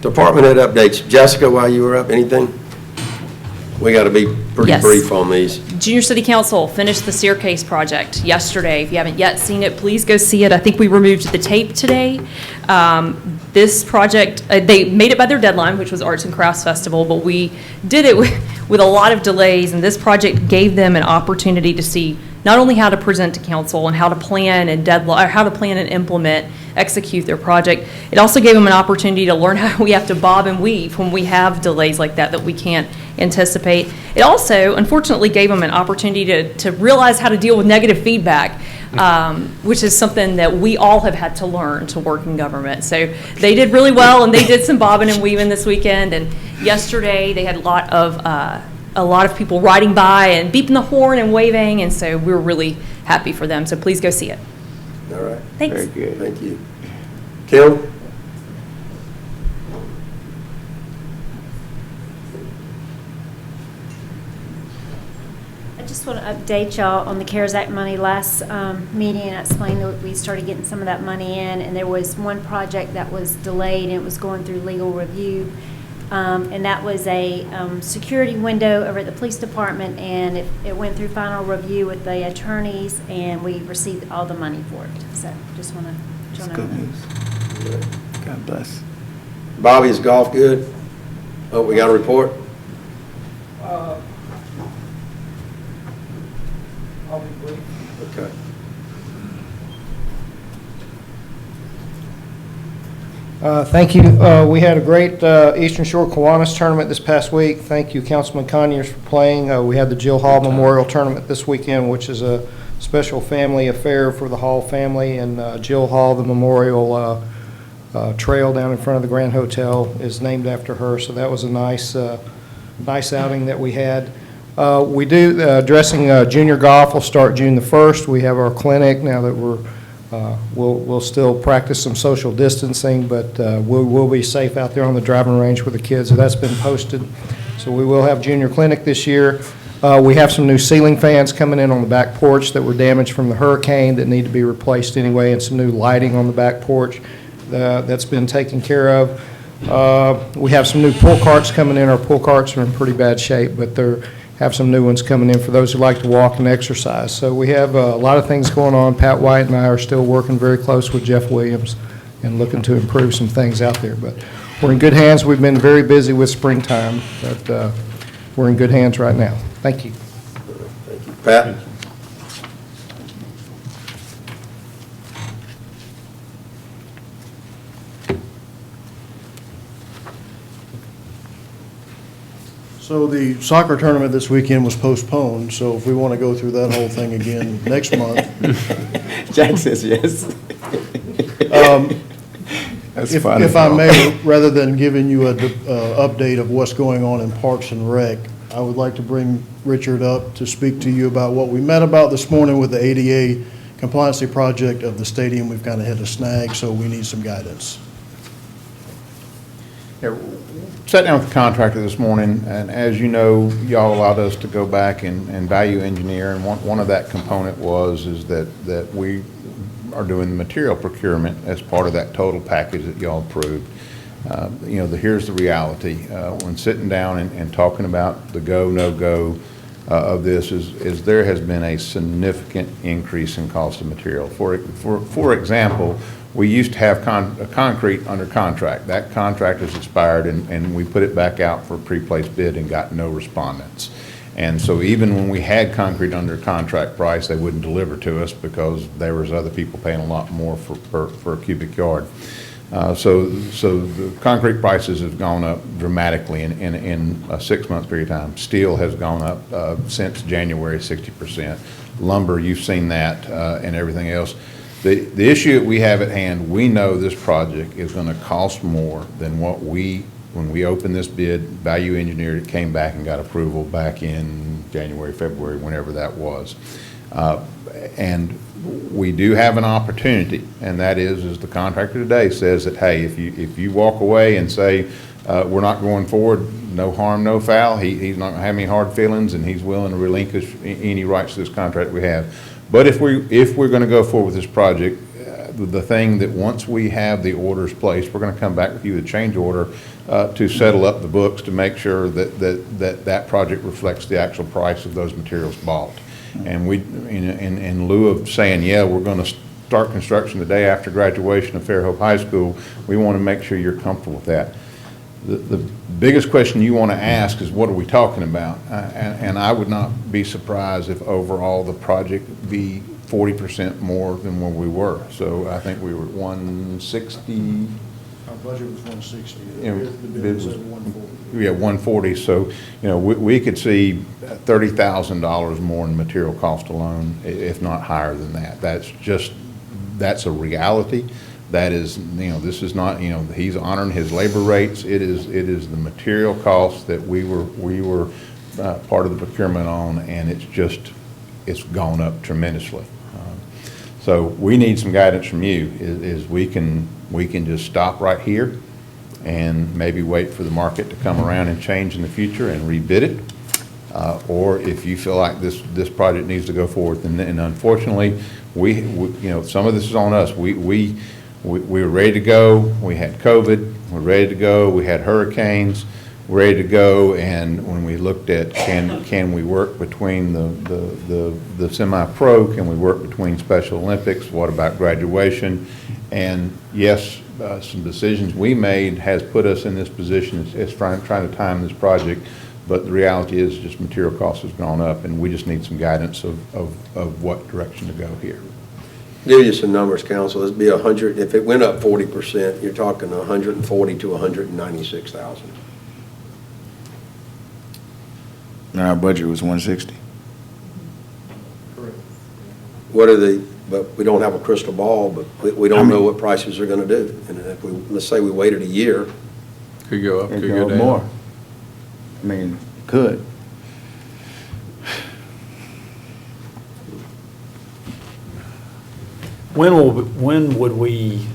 Department head updates. Jessica, while you were up, anything? We got to be pretty Yes. brief on these. Junior City Council finished the staircase project yesterday. If you haven't yet seen it, please go see it. I think we removed the tape today. This project, they made it by their deadline, which was Arts and Crafts Festival, but we did it with a lot of delays, and this project gave them an opportunity to see not only how to present to council and how to plan and deadline, or how to plan and implement, execute their project. It also gave them an opportunity to learn how we have to bob and weave when we have delays like that we can't anticipate. It also, unfortunately, gave them an opportunity to realize how to deal with negative feedback, which is something that we all have had to learn to work in government. So they did really well, and they did some bobbing and weaving this weekend. And yesterday, they had a lot of people riding by and beeping the horn and waving, and so we were really happy for them. So please go see it. All right. Thanks. Very good. Thank you. Kim? I just want to update y'all on the CARES Act money. Last meeting, I explained that we started getting some of that money in, and there was one project that was delayed, and it was going through legal review. And that was a security window over at the police department, and it went through final review with the attorneys, and we received all the money for it. So just want to That's know good that. news. God bless. Bobby, is golf good? Oh, we got a report? I'll be brief. Okay. Thank you. We had a great Eastern Shore Kiwanis tournament this past week. Thank you, Councilman Conyers, for playing. We had the Jill Hall Memorial Tournament this weekend, which is a special family affair for the Hall family. And Jill Hall, the memorial trail down in front of the Grand Hotel, is named after her. So that was a nice outing that we had. We do, addressing junior golf will start June the 1st. We have our clinic now that we'll still practice some social distancing, but we'll be safe out there on the driving range with the kids. So that's been posted. So we will have junior clinic this year. We have some new ceiling fans coming in on the back porch that were damaged from the hurricane that need to be replaced anyway, and some new lighting on the back porch that's been taken care of. We have some new pull carts coming in. Our pull carts are in pretty bad shape, but they're have some new ones coming in for those who like to walk and exercise. So we have a lot of things going on. Pat White and I are still working very close with Jeff Williams and looking to improve some things out there. But we're in good hands. We've been very busy with springtime, but we're in good hands right now. Thank you. Thank you. Pat? So the soccer tournament this weekend was postponed, so if we want to go through that whole thing again next month. Jack says yes. That's funny. If I may, rather than giving you a update of what's going on in Parks and Rec, I would like to bring Richard up to speak to you about what we met about this morning with the ADA compliancy project of the stadium. We've kind of hit a snag, so we need some guidance. Yeah, sat down with the contractor this morning, and as you know, y'all allowed us to go back and value engineer, and one of that component is that we are doing the material procurement as part of that total package that y'all approved. Here's the reality. When sitting down and talking about the go, no-go, of this is there has been a significant increase in cost of material. For example, we used to have concrete under contract. That contract has expired, and we put it back out for a pre-placed bid and got no respondents. And so even when we had concrete under contract price, they wouldn't deliver to us because there was other people paying a lot more for a cubic yard. So the concrete prices have gone up dramatically in a 6-month period of time. Steel has gone up since January 60%. Lumber, you've seen that, and everything else. The issue that we have at hand, we know this project is going to cost more than what when we opened this bid, value engineered it, came back and got approval back in January, February, whenever that was. And we do have an opportunity, and that is the contractor today says that, hey, if you walk away and say, we're not going forward, no harm, no foul, he's not going to have any hard feelings, and he's willing to relinquish any rights to this contract we have. But if we're going to go forward with this project, the thing that once we have the orders placed, we're going to come back with you with a change order to settle up the books to make sure that project reflects the actual price of those materials bought. And we, in lieu of saying, yeah, we're going to start construction the day after graduation of Fairhope High School, we want to make sure you're comfortable with that. The biggest question you want to ask is, what are we talking about? And I would not be surprised if overall the project be 40% more than where we were. So I think we were at 160. Our budget was 160. Yeah, The bid was at 140. Yeah, 140. So, we could see $30,000 more in material cost alone, if not higher than that. That's a reality. That is, this is not, he's honoring his labor rates. It is the material costs that we were part of the procurement on, and it's gone up tremendously. So we need some guidance from you. Is we can just stop right here and maybe wait for the market to come around and change in the future and rebid it, or if you feel like this project needs to go forward, and unfortunately, we some of this is on us. We were ready to go. We had COVID. We're ready to go. We had hurricanes. We're ready to go. And when we looked at can we work between the semi-pro? Can we work between Special Olympics? What about graduation? And yes, some decisions we made has put us in this position. It's trying to time this project. But the reality is just material costs has gone up, and we just need some guidance of what direction to go here. Give you some numbers, council. It'd be 100, if it went up 40%, you're talking 140 to 196,000. And our budget was 160. Correct. But we don't have a crystal ball, but we don't know what prices are gonna do. And if let's say we waited a year. Could go up, It could go down. more. I mean, could. When would we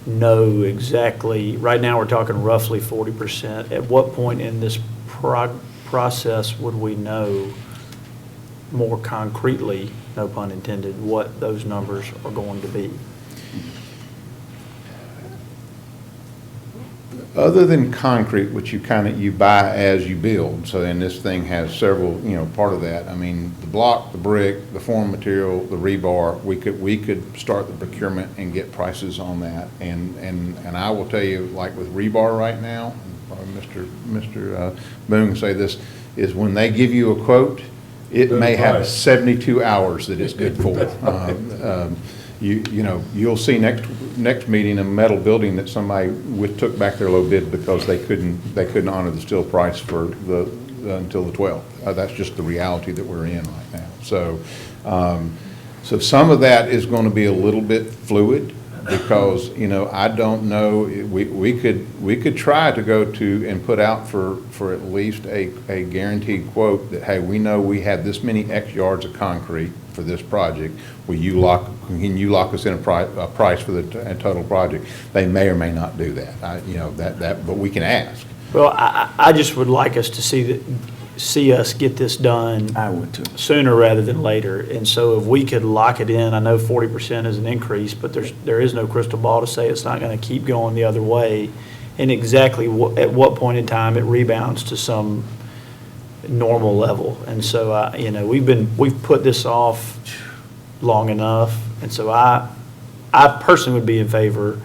know exactly, right now we're talking roughly 40%. At what point in this process would we know more concretely, no pun intended, what those numbers are going to be? Other than concrete, which you buy as you build, so then this thing has several, part of that. I mean, the block, the brick, the form material, the rebar, we could start the procurement and get prices on that. And I will tell you, like with rebar right now, Mr. Boone can say this, is when they give you a quote, it may have 72 hours that it's good for. You'll see next meeting a metal building that somebody took back their low bid because they couldn't honor the steel price for until the 12th. That's just the reality that we're in right now. So some of that is going to be a little bit fluid because I don't know. We could try to go to and put out for at least a guaranteed quote that, hey, we know we have this many X yards of concrete for this project. Can you lock us in a price for the total project? They may or may not do that. But we can ask. Well, I just would like us to see us get this done. I would too. Sooner rather than later. And so if we could lock it in, I know 40% is an increase, but there is no crystal ball to say it's not going to keep going the other way. And exactly at what point in time it rebounds to some normal level. And so, we've put this off long enough. And so I personally would be in favor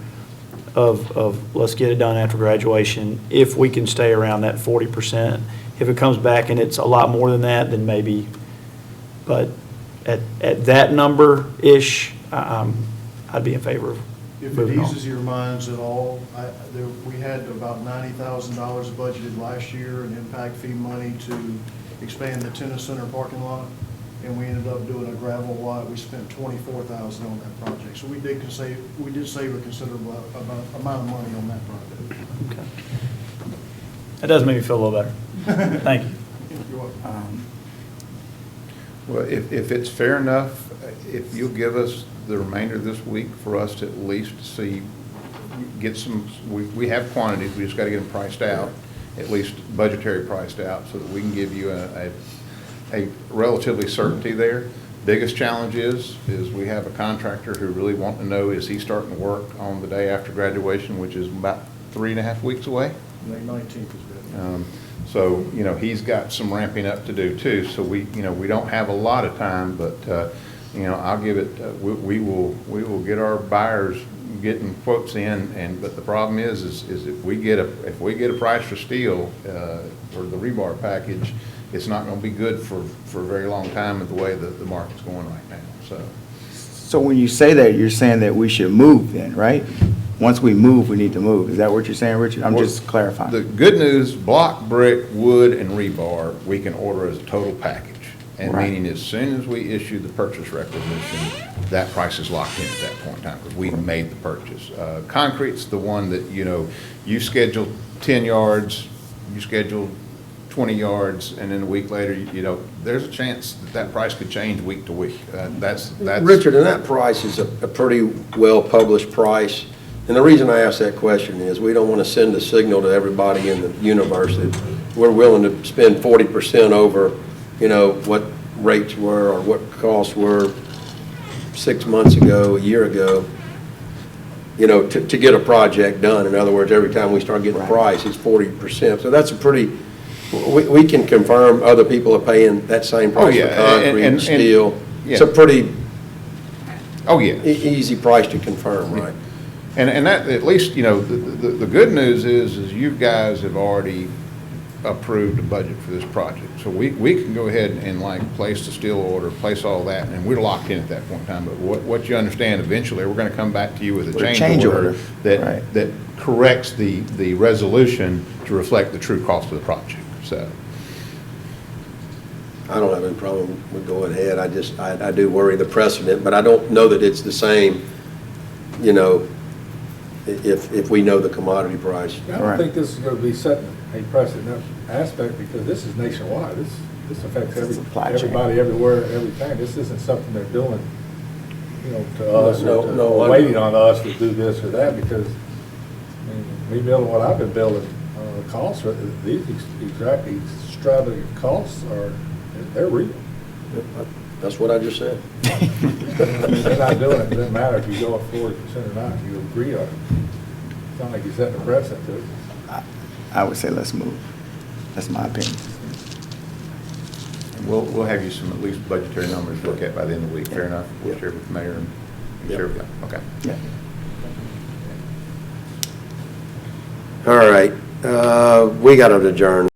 of let's get it done after graduation, if we can stay around that 40%. If it comes back and it's a lot more than that, then maybe, but at that number-ish, I'd be in favor of If it moving on. eases your minds at all, we had about $90,000 budgeted last year in impact fee money to expand the tennis center parking lot, and we ended up doing a gravel lot. We spent $24,000 on that project. So we did save a considerable amount of money on that project. Okay. That does make me feel a little better. Thank you. You're welcome. Well, if it's fair enough, if you'll give us the remainder of this week for us to at least see, get some, we have quantities, we just got to get them priced out, at least budgetary priced out, so that we can give you a relatively certainty there. Biggest challenge is we have a contractor who really want to know, is he starting work on the day after graduation, which is about 3.5 weeks away? May 19th is good. So, he's got some ramping up to do too. So we don't have a lot of time, but, I'll give it, we will get our buyers getting quotes in, but the problem is if we get a price for steel, or the rebar package, it's not going to be good for a very long time with the way that the market's going right now, so. So when you say that, you're saying that we should move then, right? Once we move, we need to move. Is that what you're saying, Richard? I'm just clarifying. The good news, block, brick, wood, and rebar, we can order as a total package. And Right. meaning as soon as we issue the purchase requisition, that price is locked in at that point in time, because we've made the purchase. Concrete's the one that, you schedule 10 yards, you schedule 20 yards, and then a week later, there's a chance that price could change week to week. That's Richard, and that price is a pretty well-published price. And the reason I ask that question is we don't want to send a signal to everybody in the universe that we're willing to spend 40% over, what rates were or what costs were 6 months ago, a year ago, to get a project done. In other words, every time we start getting a price, it's 40%. So that's a pretty, we can confirm other people are paying that same price for concrete and steel. It's a pretty easy price to confirm, right? And that, at least, the good news is you guys have already approved a budget for this project. So we can go ahead and place the steel order, place all that, and we're locked in at that point in time. But what you understand, eventually, we're going to come back to you with a change order that corrects the resolution to reflect the true cost of the project, so. I don't have any problem with going ahead. I do worry the precedent, but I don't know that it's the same, if we know the commodity price. I don't think this is going to be setting a precedent aspect, because this is nationwide. This affects everybody, everywhere, everything. This isn't something they're doing, to us, or waiting on us to do this or that, because, me building what I've been building, costs, these exactly extravagant costs they're real. That's what I just said. They're not doing it. It doesn't matter if you go up 40% or not. You agree on it. It's not like you're setting a precedent to it. I would say let's move. That's my opinion. And we'll have you some at least budgetary numbers to look at by the end of the week. Fair enough? We'll share with the mayor and share with you. Okay. Yeah. All right. We got to adjourn.